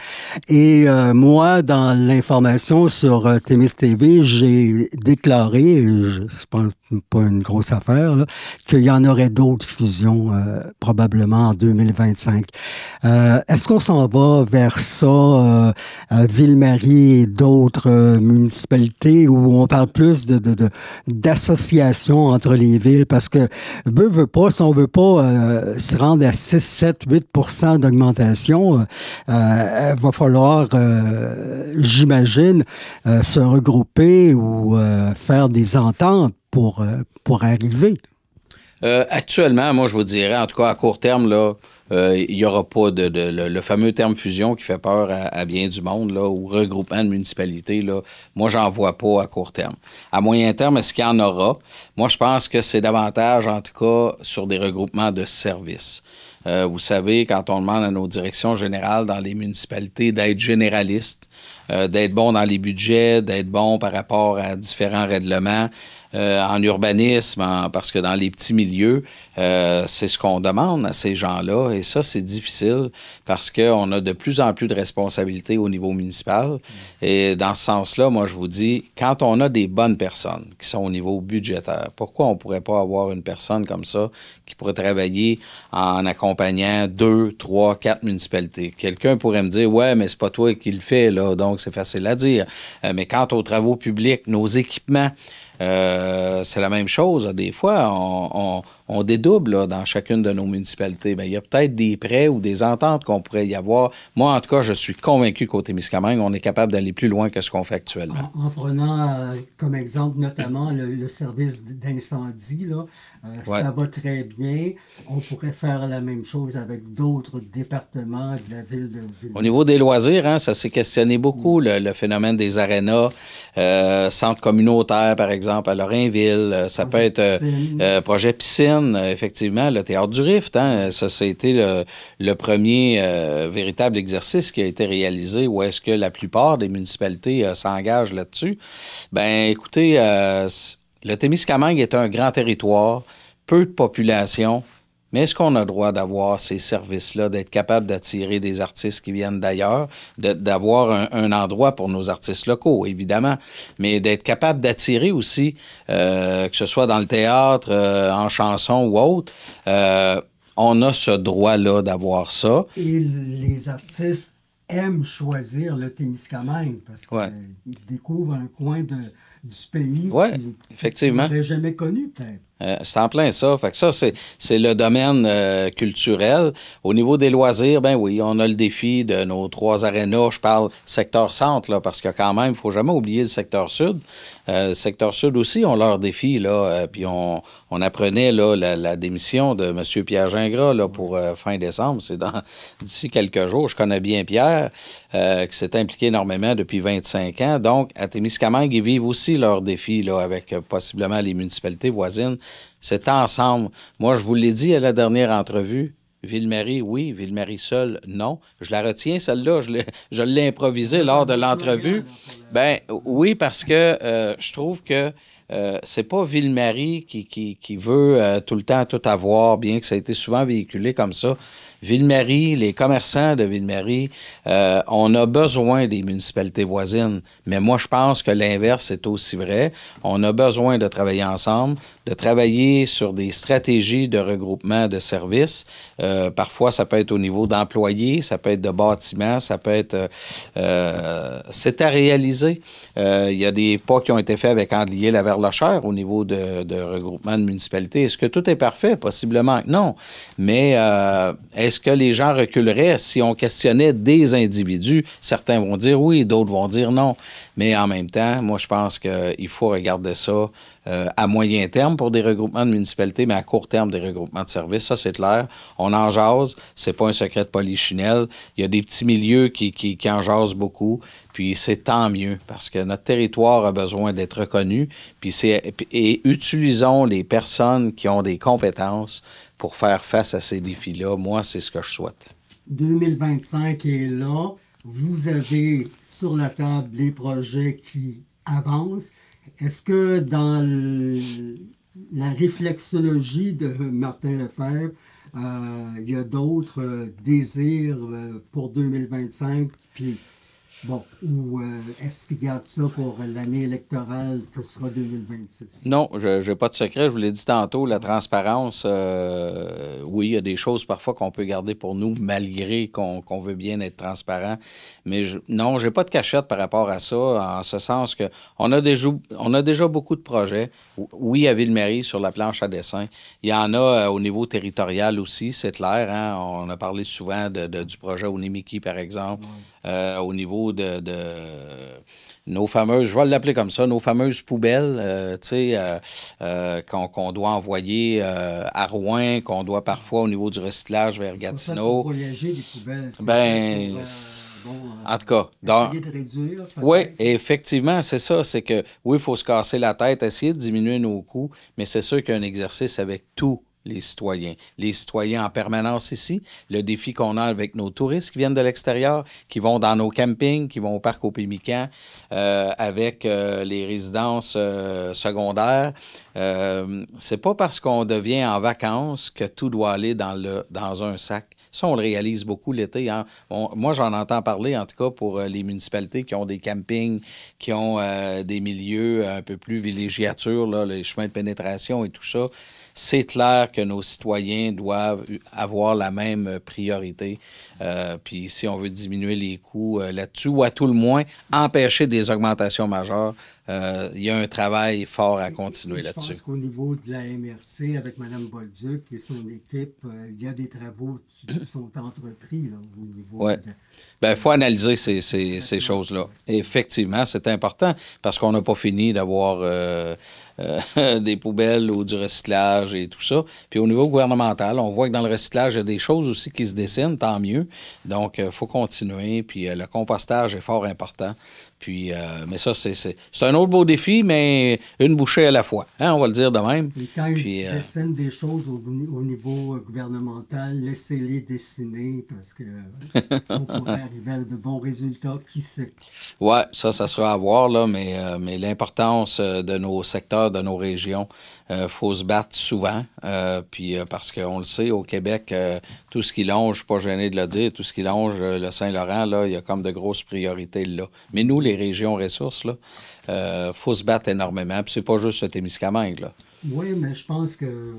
Et moi, dans l'information sur Témis TV, j'ai déclaré, c'est pas une grosse affaire, là, qu'il y en aurait d'autres fusions probablement en 2025. Est-ce qu'on s'en va vers ça, Ville-Marie et d'autres municipalités où on parle plus d'association entre les villes, parce que veut pas, si on veut pas se rendre à 6, 7, 8% d'augmentation, va falloir, j'imagine, se regrouper ou faire des ententes pour arriver. Actuellement, moi, je vous dirais, en tout cas, à court terme, là, il n'y aura pas le fameux terme fusion qui fait peur à bien du monde, là, ou regroupement de municipalités. Là, moi, j'en vois pas à court terme. À moyen terme, est-ce qu'il y en aura? Moi, je pense que c'est davantage, en tout cas, sur des regroupements de services. Vous savez, quand on demande à nos directions générales dans les municipalités d'être généralistes, d'être bon dans les budgets, d'être bon par rapport à différents règlements, en urbanisme, parce que dans les petits milieux, c'est ce qu'on demande à ces gens-là. Et ça, c'est difficile parce qu'on a de plus en plus de responsabilités au niveau municipal. Et dans ce sens-là, moi, je vous dis, quand on a des bonnes personnes qui sont au niveau budgétaire, pourquoi on ne pourrait pas avoir une personne comme ça qui pourrait travailler en accompagnant 2, 3, 4 municipalités? Quelqu'un pourrait me dire, ouais, mais c'est pas toi qui le fais, là, donc c'est facile à dire. Mais quant aux travaux publics, nos équipements, c'est la même chose. Des fois, on dédouble là, dans chacune de nos municipalités. Bien, il y a peut-être des prêts ou des ententes qu'on pourrait y avoir. Moi, en tout cas, je suis convaincu qu'au Témiscamingue, on est capable d'aller plus loin que ce qu'on fait actuellement. En prenant comme exemple notamment le service d'incendie, là, ouais. Ça va très bien. On pourrait faire la même chose avec d'autres départements de la ville de Ville. Au niveau des loisirs, hein, ça s'est questionné beaucoup, le phénomène des arénas, centres communautaires, par exemple, à Lorrainville. Ça peut être projet piscine, effectivement, le Théâtre du Rift. Hein, ça a été le premier véritable exercice qui a été réalisé où est-ce que la plupart des municipalités s'engagent là-dessus. Ben, écoutez, le Témiscamingue est un grand territoire, peu de population, mais est-ce qu'on a le droit d'avoir ces services-là, d'être capable d'attirer des artistes qui viennent d'ailleurs, d'avoir un endroit pour nos artistes locaux, évidemment, mais d'être capable d'attirer aussi, que ce soit dans le théâtre, en chanson ou autre, on a ce droit-là d'avoir ça. Et les artistes aiment choisir le Témiscamingue parce qu'ils découvrent un coin du pays effectivement. qu'ils n'auraient jamais connu, peut-être. C'est en plein ça. Fait que ça, c'est le domaine culturel. Au niveau des loisirs, ben oui, on a le défi de nos 3 arénas. Je parle secteur centre, là, parce que quand même, il ne faut jamais oublier le secteur sud. Le secteur sud aussi ont leur défi, là. Puis on apprenait là, la démission de M. Pierre Gingras là, pour fin décembre. C'est d'ici quelques jours. Je connais bien Pierre, qui s'est impliqué énormément depuis 25 ans. Donc, à Témiscamingue, ils vivent aussi leur défi là, avec possiblement les municipalités voisines. C'est ensemble. Moi, je vous l'ai dit à la dernière entrevue, Ville-Marie, oui. Ville-Marie seule, non. Je la retiens, celle-là. Je l'ai improvisée lors de l'entrevue. Ben oui, parce que je trouve que c'est pas Ville-Marie qui veut tout le temps tout avoir, bien que ça a été souvent véhiculé comme ça. Ville-Marie, les commerçants de Ville-Marie, on a besoin des municipalités voisines. Mais moi, je pense que l'inverse est aussi vrai. On a besoin de travailler ensemble, de travailler sur des stratégies de regroupement de services. Parfois, ça peut être au niveau d'employés, ça peut être de bâtiments, ça peut être... c'est à réaliser. réalisé. Il y a des pas qui ont été faits avec Andlier-Laverlechère au niveau de regroupement de municipalités. Est-ce que tout est parfait? Possiblement que non. Mais est-ce que les gens reculeraient si on questionnait des individus? Certains vont dire oui, d'autres vont dire non. Mais en même temps, moi, je pense qu'il faut regarder ça à moyen terme pour des regroupements de municipalités, mais à court terme, des regroupements de services. Ça, c'est clair. On en jase. C'est pas un secret de polichinelle. Il y a des petits milieux qui en jasent beaucoup. Puis c'est tant mieux parce que notre territoire a besoin d'être reconnu. Et utilisons les personnes qui ont des compétences pour faire face à ces défis-là. Moi, c'est ce que je souhaite. 2025 est là. Vous avez sur la table les projets qui avancent. Est-ce que dans la réflexologie de Martin Lefebvre, il y a d'autres désirs pour 2025? Puis, bon, ou est-ce qu'il garde ça pour l'année électorale que sera 2026? Non, je n'ai pas de secret. Je vous l'ai dit tantôt, la transparence, oui, il y a des choses parfois qu'on peut garder pour nous, malgré qu'on veut bien être transparent. Mais non, je n'ai pas de cachette par rapport à ça, en ce sens qu'on a déjà beaucoup de projets. Oui, à Ville-Marie, sur la planche à dessin. Il y en a au niveau territorial aussi, c'est clair. Hein? On a parlé souvent du projet au Nimiki, par exemple. Au niveau de nos fameuses, je vais l'appeler comme ça, nos fameuses poubelles, qu'on doit envoyer à Rouen, qu'on doit parfois au niveau du recyclage vers Gatineau. Pour léger les poubelles, en tout cas, essayer de réduire. Oui, effectivement, c'est ça. C'est que, oui, il faut se casser la tête, essayer de diminuer nos coûts, mais c'est sûr qu'il y a un exercice avec tous les citoyens en permanence ici, le défi qu'on a avec nos touristes qui viennent de l'extérieur, qui vont dans nos campings, qui vont au parc au Pémican, avec les résidences secondaires. C'est pas parce qu'on devient en vacances que tout doit aller dans un sac. Ça, on le réalise beaucoup l'été. Hein? Moi, j'en entends parler, en tout cas, pour les municipalités qui ont des campings, qui ont des milieux un peu plus villégiature, là, les chemins de pénétration et tout ça. C'est clair que nos citoyens doivent avoir la même priorité. Puis si on veut diminuer les coûts là-dessus, ou à tout le moins empêcher des augmentations majeures, il y a un travail fort à continuer là-dessus. Je pense qu'au niveau de la MRC, avec Mme Bolduc et son équipe, il y a des travaux qui sont entrepris là, au niveau de... Bien, il faut analyser ces choses-là. Et effectivement, c'est important parce qu'on n'a pas fini d'avoir des poubelles ou du recyclage et tout ça. Puis au niveau gouvernemental, on voit que dans le recyclage, il y a des choses aussi qui se dessinent, tant mieux. Donc, il faut continuer. Puis le compostage est fort important. Puis, mais ça, c'est un autre beau défi, mais une bouchée à la fois. Hein, on va le dire de même. Et quand ils dessinent des choses au niveau gouvernemental, laissez-les dessiner parce que on pourrait arriver à de bons résultats, qui sait. Oui, ça sera à voir, là, mais l'importance de nos secteurs, de nos régions, faut se battre souvent. Puis parce qu'on le sait, au Québec, tout ce qui longe, je ne suis pas gêné de le dire, tout ce qui longe le Saint-Laurent, là, il y a comme de grosses priorités là. Mais nous, les régions ressources, là, faut se battre énormément. Puis c'est pas juste le Témiscamingue, là. Oui, mais je pense que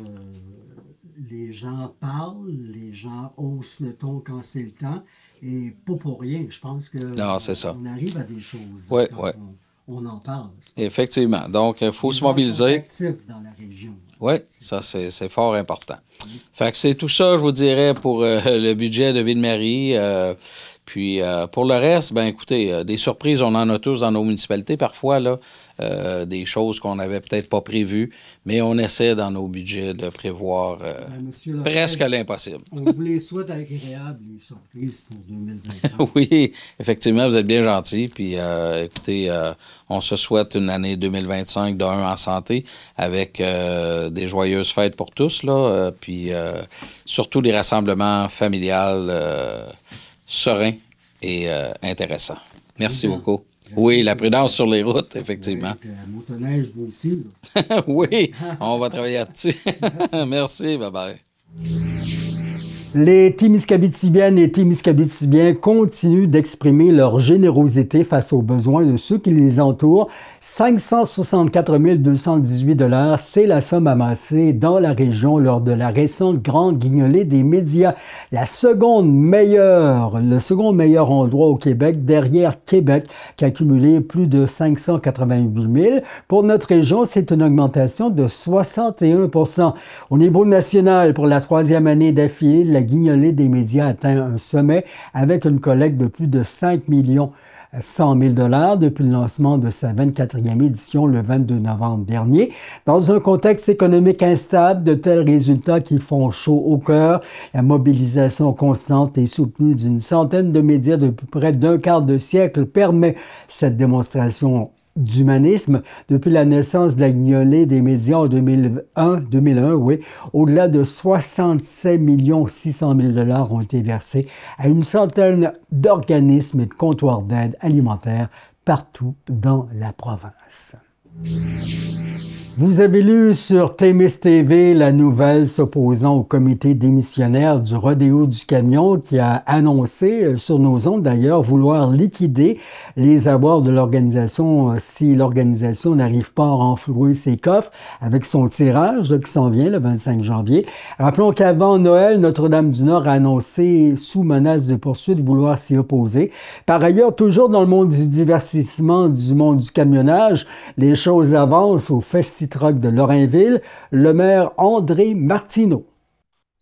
les gens parlent, les gens haussent le ton quand c'est le temps, et pas pour rien. Je pense que non, c'est ça. On arrive à des choses. Oui, quand oui. On en parle. Effectivement. Donc, il faut se mobiliser. Les gens sont actifs dans la région. Oui, ça, c'est fort important. Fait que c'est tout ça, je vous dirais, pour le budget de Ville-Marie. Puis, pour le reste, ben écoutez, des surprises, on en a tous dans nos municipalités parfois, là. Des choses qu'on n'avait peut-être pas prévues, mais on essaie dans nos budgets de prévoir presque l'impossible. On vous les souhaite agréables, les surprises pour 2025. Oui, effectivement, vous êtes bien gentils. Puis, écoutez, on se souhaite une année 2025 en santé, avec des joyeuses fêtes pour tous, là. Puis, surtout des rassemblements familiales sereins et intéressants. Merci beaucoup. Oui, la prudence sur les routes, effectivement. Oui, la motoneige, vous aussi. Oui, on va travailler là-dessus. Merci, bye-bye. Les Témiscabitibiennes et Témiscabitibiens continuent d'exprimer leur générosité face aux besoins de ceux qui les entourent. 564 218 $, c'est la somme amassée dans la région lors de la récente grande guignolée des médias. Le second meilleur endroit au Québec, derrière Québec, qui a cumulé plus de 588 000. Pour notre région, c'est une augmentation de 61 %. Au niveau national, pour la troisième année d'affilée, la guignolée des médias atteint un sommet avec une collecte de plus de 5 100 000 $ depuis le lancement de sa 24e édition le 22 novembre dernier. Dans un contexte économique instable, de tels résultats qui font chaud au cœur, la mobilisation constante et soutenue d'une centaine de médias depuis près d'un quart de siècle permet cette démonstration d'humanisme. Depuis la naissance de la guignolée des médias en 2001, oui, au-delà de 67 600 000 $ ont été versés à une centaine d'organismes et de comptoirs d'aide alimentaire partout dans la province. Vous avez lu sur Témis TV la nouvelle s'opposant au comité démissionnaire du rodéo du camion qui a annoncé, sur nos ondes d'ailleurs, vouloir liquider les avoirs de l'organisation si l'organisation n'arrive pas à renflouer ses coffres avec son tirage qui s'en vient le 25 janvier. Rappelons qu'avant Noël, Notre-Dame-du-Nord a annoncé sous menace de poursuite vouloir s'y opposer. Par ailleurs, toujours dans le monde du divertissement, du monde du camionnage, les choses avancent au Festi Truck de Lorrainville, le maire André Martineau.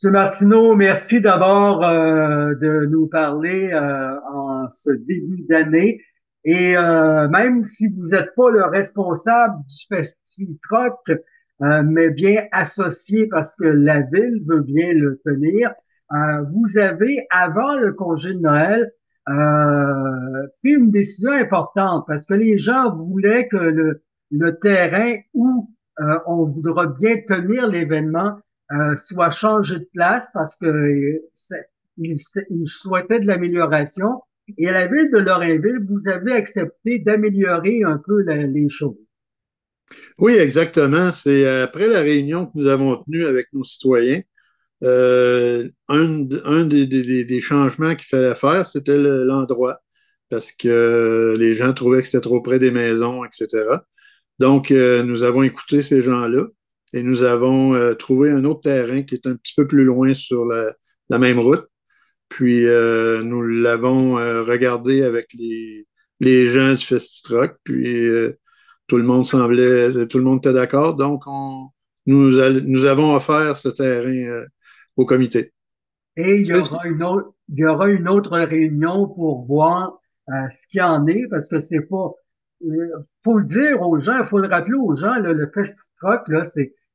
M. Martineau, merci d'abord de nous parler en ce début d'année. Et même si vous n'êtes pas le responsable du Festi Truck, mais bien associé parce que la ville veut bien le tenir, vous avez, avant le congé de Noël, pris une décision importante parce que les gens voulaient que le terrain où on voudra bien tenir l'événement soit changé de place parce que il souhaitait de l'amélioration. Et à la ville de Lorrainville, vous avez accepté d'améliorer un peu les choses. Oui, exactement. C'est après la réunion que nous avons tenue avec nos citoyens, un des changements qu'il fallait faire, c'était l'endroit, parce que les gens trouvaient que c'était trop près des maisons, etc. Donc, nous avons écouté ces gens-là et nous avons trouvé un autre terrain qui est un petit peu plus loin sur la même route. Puis, nous l'avons regardé avec les gens du Festi-Truck, puis tout le monde était d'accord. Donc, nous avons offert ce terrain au comité. Et il y aura une autre réunion pour voir ce qu'il y en est, parce que c'est pas, faut le dire aux gens, faut le rappeler aux gens, là, le Festi-Truck, là,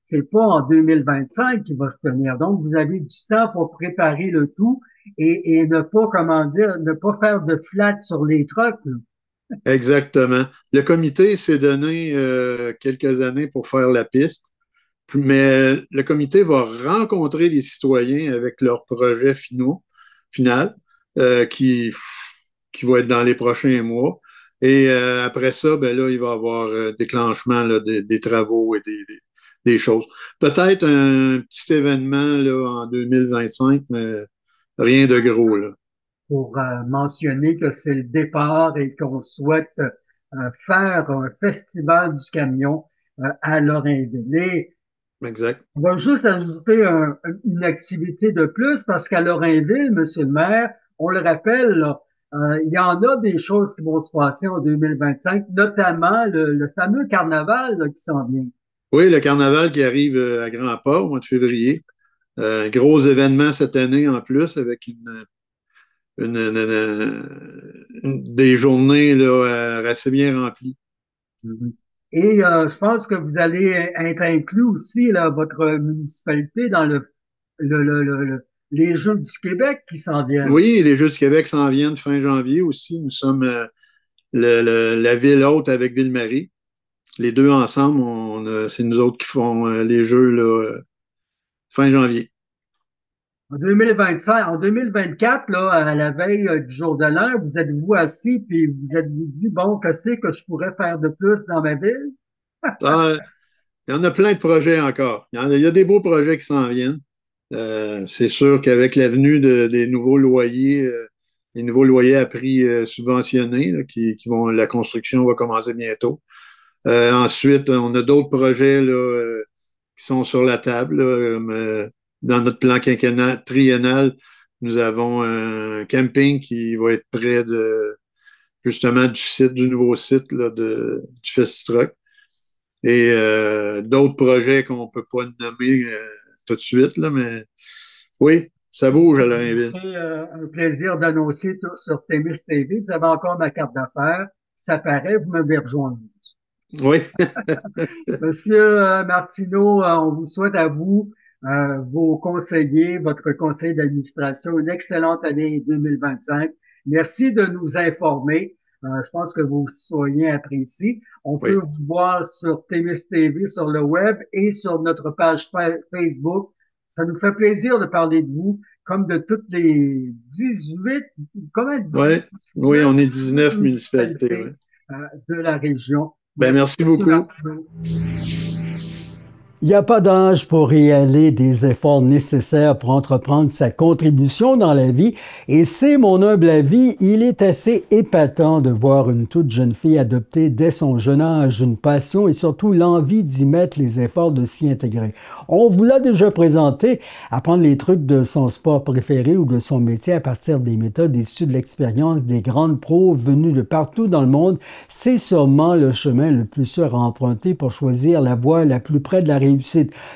c'est pas en 2025 qu'il va se tenir. Donc, vous avez du temps pour préparer le tout et ne pas, ne pas faire de flat sur les trucks, là. Exactement. Le comité s'est donné quelques années pour faire la piste, mais le comité va rencontrer les citoyens avec leur projet final qui va être dans les prochains mois. Et après ça, ben là, il va y avoir déclenchement là, des travaux et des choses. Peut-être un petit événement là, en 2025, mais rien de gros, là. Pour mentionner que c'est le départ et qu'on souhaite faire un festival du camion à Lorrainville. Exact. On va juste ajouter une activité de plus parce qu'à Lorrainville, Monsieur le maire, on le rappelle, là, il y en a des choses qui vont se passer en 2025, notamment le fameux carnaval là, qui s'en vient. Oui, le carnaval qui arrive à Grand-Port au mois de février. Un gros événement cette année en plus avec des journées là, assez bien remplies. Mm-hmm. Et je pense que vous allez être inclus aussi, là, votre municipalité, dans les Jeux du Québec qui s'en viennent. Oui, les Jeux du Québec s'en viennent fin janvier aussi. Nous sommes la ville hôte avec Ville-Marie. Les deux ensemble, c'est nous autres qui font les Jeux là, fin janvier. En 2024, là, à la veille du jour de l'an, vous êtes-vous assis puis vous êtes-vous dit, bon, qu'est-ce que je pourrais faire de plus dans ma ville? Il y en a plein de projets encore. Il y a des beaux projets qui s'en viennent. C'est sûr qu'avec la venue des nouveaux loyers, les nouveaux loyers à prix subventionné, là, la construction va commencer bientôt. Ensuite, on a d'autres projets là, qui sont sur la table. Là, dans notre plan quinquennal, triennal, nous avons un camping qui va être près de justement du nouveau site là, du Festitrock. Et d'autres projets qu'on ne peut pas nommer tout de suite, là, mais oui, ça bouge à Lorrainville. C'est un plaisir d'annoncer sur Témis TV. Vous avez encore ma carte d'affaires. Ça paraît, vous m'avez rejoint. Oui. Monsieur Martineau, on vous souhaite à vous, vos conseillers, votre conseil d'administration, une excellente année 2025. Merci de nous informer. Je pense que vos citoyens apprécient. On peut vous voir sur Témis TV, sur le web et sur notre page Facebook. Ça nous fait plaisir de parler de vous, comme de toutes les 18, comment 19? Oui, on est 19 municipalités de la région. Ben, merci beaucoup. Il n'y a pas d'âge pour réaliser des efforts nécessaires pour entreprendre sa contribution dans la vie. Et c'est mon humble avis, il est assez épatant de voir une toute jeune fille adopter dès son jeune âge une passion et surtout l'envie d'y mettre les efforts de s'y intégrer. On vous l'a déjà présenté, apprendre les trucs de son sport préféré ou de son métier à partir des méthodes issues de l'expérience des grandes pros venues de partout dans le monde, c'est sûrement le chemin le plus sûr à emprunter pour choisir la voie la plus près de la réussite.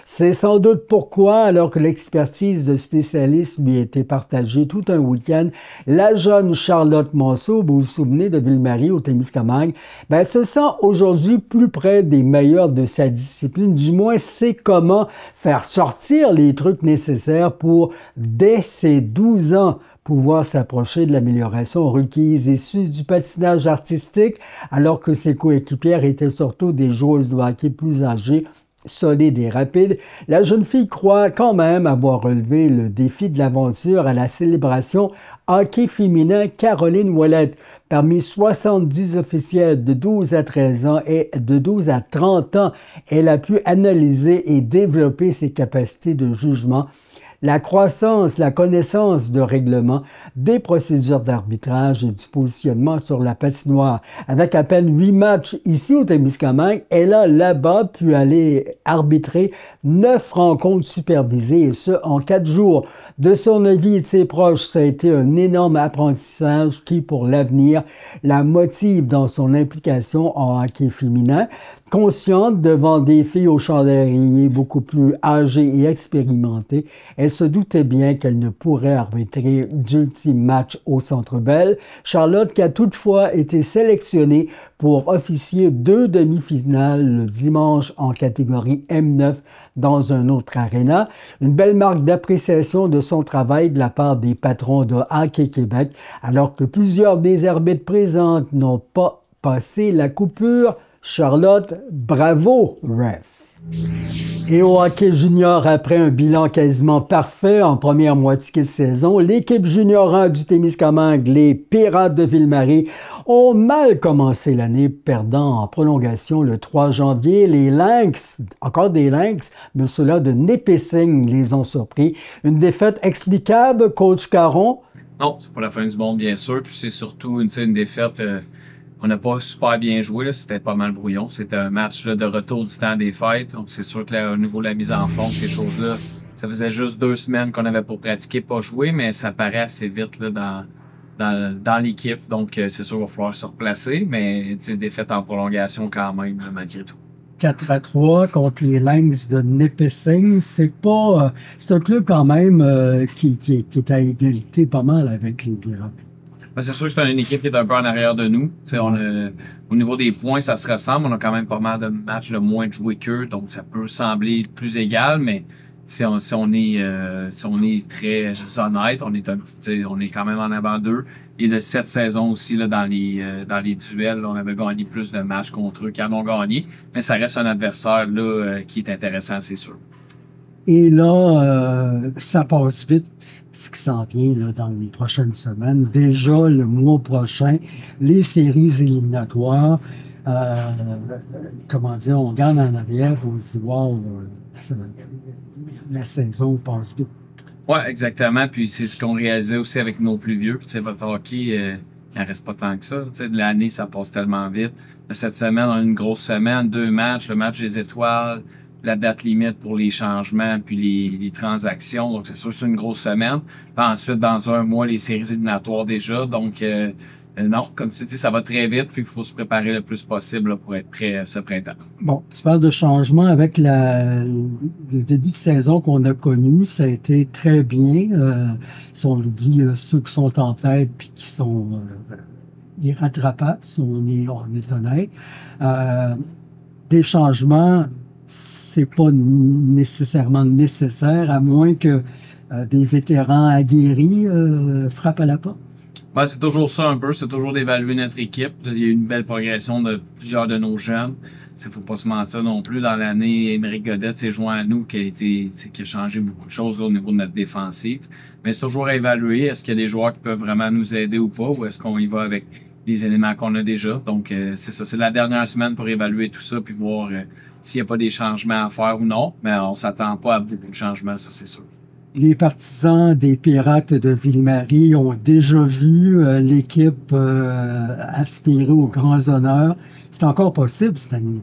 C'est sans doute pourquoi, alors que l'expertise de spécialistes lui a été partagée tout un week-end, la jeune Charlotte Monceau, vous vous souvenez de Ville-Marie au Témiscamingue, se sent aujourd'hui plus près des meilleurs de sa discipline. Du moins, sait comment faire sortir les trucs nécessaires pour, dès ses 12 ans, pouvoir s'approcher de l'amélioration requise issue du patinage artistique, alors que ses coéquipières étaient surtout des joueuses de hockey plus âgées, solide et rapide, la jeune fille croit quand même avoir relevé le défi de l'aventure à la célébration hockey féminin Caroline Ouellette. Parmi 70 officiels de 12 à 13 ans et de 12 à 30 ans, elle a pu analyser et développer ses capacités de jugement, la croissance, la connaissance de règlements, des procédures d'arbitrage et du positionnement sur la patinoire. Avec à peine 8 matchs ici au Témiscamingue, elle a là-bas pu aller arbitrer 9 rencontres supervisées, et ce, en 4 jours. De son avis et de ses proches, ça a été un énorme apprentissage qui, pour l'avenir, la motive dans son implication en hockey féminin. Consciente devant des filles au chandelier beaucoup plus âgées et expérimentées, elle se doutait bien qu'elle ne pourrait arbitrer d'ultimes matchs au Centre Bell. Charlotte, qui a toutefois été sélectionnée pour officier 2 demi-finales le dimanche en catégorie M9 dans un autre aréna. Une belle marque d'appréciation de son travail de la part des patrons de Hockey Québec, alors que plusieurs des arbitres présentes n'ont pas passé la coupure. Charlotte, bravo, ref. Et au hockey junior, après un bilan quasiment parfait en première moitié de saison, l'équipe junior 1 du Témiscamingue, les Pirates de Ville-Marie, ont mal commencé l'année, perdant en prolongation le 3 janvier. Les Lynx, encore des Lynx, mais ceux-là de Nipissing les ont surpris. Une défaite explicable, coach Caron? Non, c'est pas la fin du monde, bien sûr. Puis c'est surtout une défaite... On n'a pas super bien joué, c'était pas mal brouillon. C'était un match là, de retour du temps des fêtes. Donc c'est sûr que là, au niveau de la mise en forme, ces choses-là, ça faisait juste 2 semaines qu'on avait pour pratiquer, pas jouer, mais ça paraît assez vite là, dans l'équipe. Donc c'est sûr qu'il va falloir se replacer, mais défaite en prolongation quand même, là, malgré tout. 4-3 contre les Lynx de Nipissing, c'est un club quand même qui est à égalité pas mal avec les Pirates. C'est sûr que c'est une équipe qui est un peu en arrière de nous. Au niveau des points, ça se ressemble. On a quand même pas mal de matchs de moins de jouer qu'eux, donc ça peut sembler plus égal, mais si on est très honnête, on est quand même en avant d'eux. Et de cette saison aussi, là, dans les duels, on avait gagné plus de matchs contre eux qu'ils en ont gagné, mais ça reste un adversaire là, qui est intéressant, c'est sûr. Et là, ça passe vite, ce qui s'en vient là, dans les prochaines semaines. Déjà, le mois prochain, les séries éliminatoires, on regarde en arrière, on se dit, wow, la saison passe vite. Oui, exactement. Puis c'est ce qu'on réalisait aussi avec nos plus vieux. Tu sais, votre hockey, il en reste pas tant que ça. Tu sais, de l'année, ça passe tellement vite. Cette semaine, on a une grosse semaine, 2 matchs, le match des étoiles, la date limite pour les changements, puis les transactions. Donc, c'est sûr que c'est une grosse semaine. Puis ensuite, dans un mois, les séries éliminatoires déjà. Donc, non, comme tu dis, ça va très vite. Puis il faut se préparer le plus possible là, pour être prêt ce printemps. Bon, tu parles de changement avec le début de saison qu'on a connu. Ça a été très bien. Si on oublie ceux qui sont en tête puis qui sont irrattrapables, si on est honnête. Des changements, c'est pas nécessairement nécessaire, à moins que des vétérans aguerris frappent à la porte. Ben, c'est toujours ça un peu, c'est toujours d'évaluer notre équipe. Il y a eu une belle progression de plusieurs de nos jeunes. Il faut pas se mentir non plus. Dans l'année, Émeric Godette s'est joint à nous, qui a changé beaucoup de choses là, au niveau de notre défensive. Mais c'est toujours à évaluer. Est-ce qu'il y a des joueurs qui peuvent vraiment nous aider ou pas, ou est-ce qu'on y va avec les éléments qu'on a déjà. Donc, c'est ça. C'est la dernière semaine pour évaluer tout ça puis voir s'il n'y a pas des changements à faire ou non. Mais on s'attend pas à beaucoup de changements, ça, c'est sûr. Les partisans des Pirates de Ville-Marie ont déjà vu l'équipe aspirer aux grands honneurs. C'est encore possible cette année.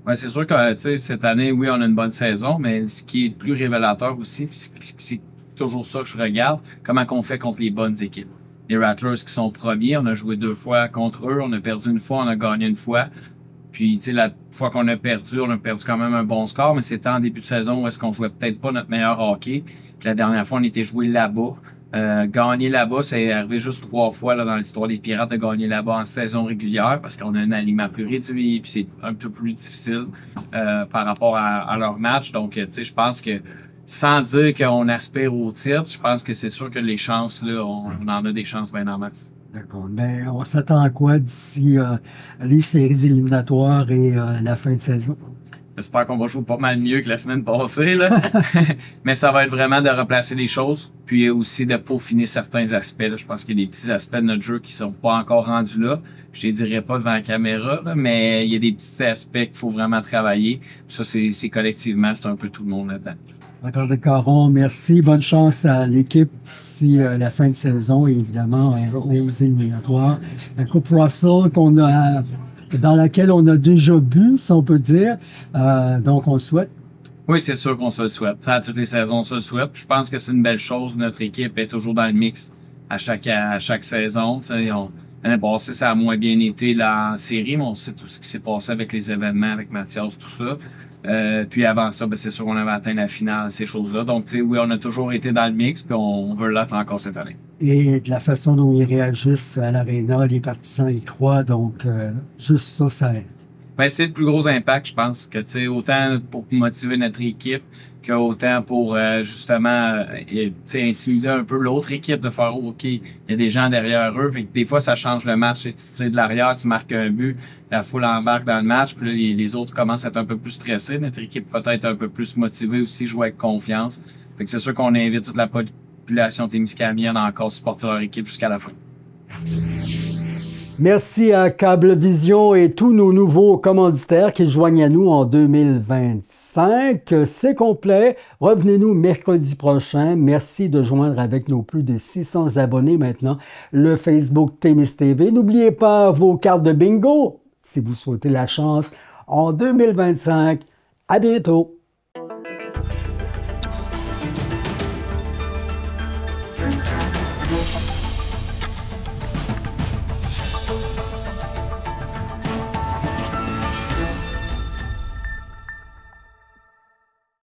Ouais, c'est sûr que cette année, oui, on a une bonne saison, mais ce qui est le plus révélateur aussi, c'est toujours ça que je regarde, comment on fait contre les bonnes équipes. Les Rattlers qui sont premiers, on a joué 2 fois contre eux, on a perdu 1 fois, on a gagné 1 fois. Puis, tu sais, la fois qu'on a perdu, on a perdu quand même un bon score, mais c'était en début de saison où est-ce qu'on jouait peut-être pas notre meilleur hockey. Puis la dernière fois, on était joué là-bas. Gagner là-bas, c'est arrivé juste 3 fois là, dans l'histoire des Pirates de gagner là-bas en saison régulière parce qu'on a un aliment plus réduit puis c'est un peu plus difficile par rapport à leur match. Donc, tu sais, je pense que sans dire qu'on aspire au titre, je pense que c'est sûr que les chances, là, on en a des chances bien en max. D'accord. Mais on s'attend à quoi d'ici les séries éliminatoires et la fin de saison? J'espère qu'on va jouer pas mal mieux que la semaine passée, là. Mais ça va être vraiment de replacer les choses, puis aussi de peaufiner certains aspects. Là. Je pense qu'il y a des petits aspects de notre jeu qui sont pas encore rendus là. Je les dirais pas devant la caméra, là, mais il y a des petits aspects qu'il faut vraiment travailler. Puis ça, c'est collectivement, c'est un peu tout le monde là-dedans. D'accord, de Caron, merci. Bonne chance à l'équipe d'ici la fin de saison et évidemment aux éliminatoires. La Coupe Russell dans laquelle on a déjà bu, si on peut dire. Donc, on le souhaite. Oui, c'est sûr qu'on se le souhaite. Ça, à toutes les saisons, on se le souhaite. Je pense que c'est une belle chose. Notre équipe est toujours dans le mix à chaque saison. L'année passée, ça a moins bien été la série, mais on sait tout ce qui s'est passé avec les événements, avec Mathias, tout ça. Puis avant ça, c'est sûr qu'on avait atteint la finale, ces choses-là. Donc, oui, on a toujours été dans le mix, puis on veut l'être encore cette année. Et de la façon dont ils réagissent à l'aréna, les partisans y croient, donc juste ça aide. Ben, c'est le plus gros impact, je pense, que autant pour motiver notre équipe qu'autant pour justement intimider un peu l'autre équipe de faire OK, il y a des gens derrière eux. Fait que des fois, ça change le match. Tu sais, de l'arrière, tu marques un but, la foule embarque dans le match, puis là, les autres commencent à être un peu plus stressés. Notre équipe peut-être un peu plus motivée aussi, jouer avec confiance. Fait que c'est sûr qu'on invite toute la population témiscamienne à encore supporter leur équipe jusqu'à la fin. Merci à Cablevision et tous nos nouveaux commanditaires qui joignent à nous en 2025. C'est complet. Revenez-nous mercredi prochain. Merci de joindre avec nos plus de 600 abonnés maintenant le Facebook Témis TV. N'oubliez pas vos cartes de bingo si vous souhaitez la chance en 2025. À bientôt.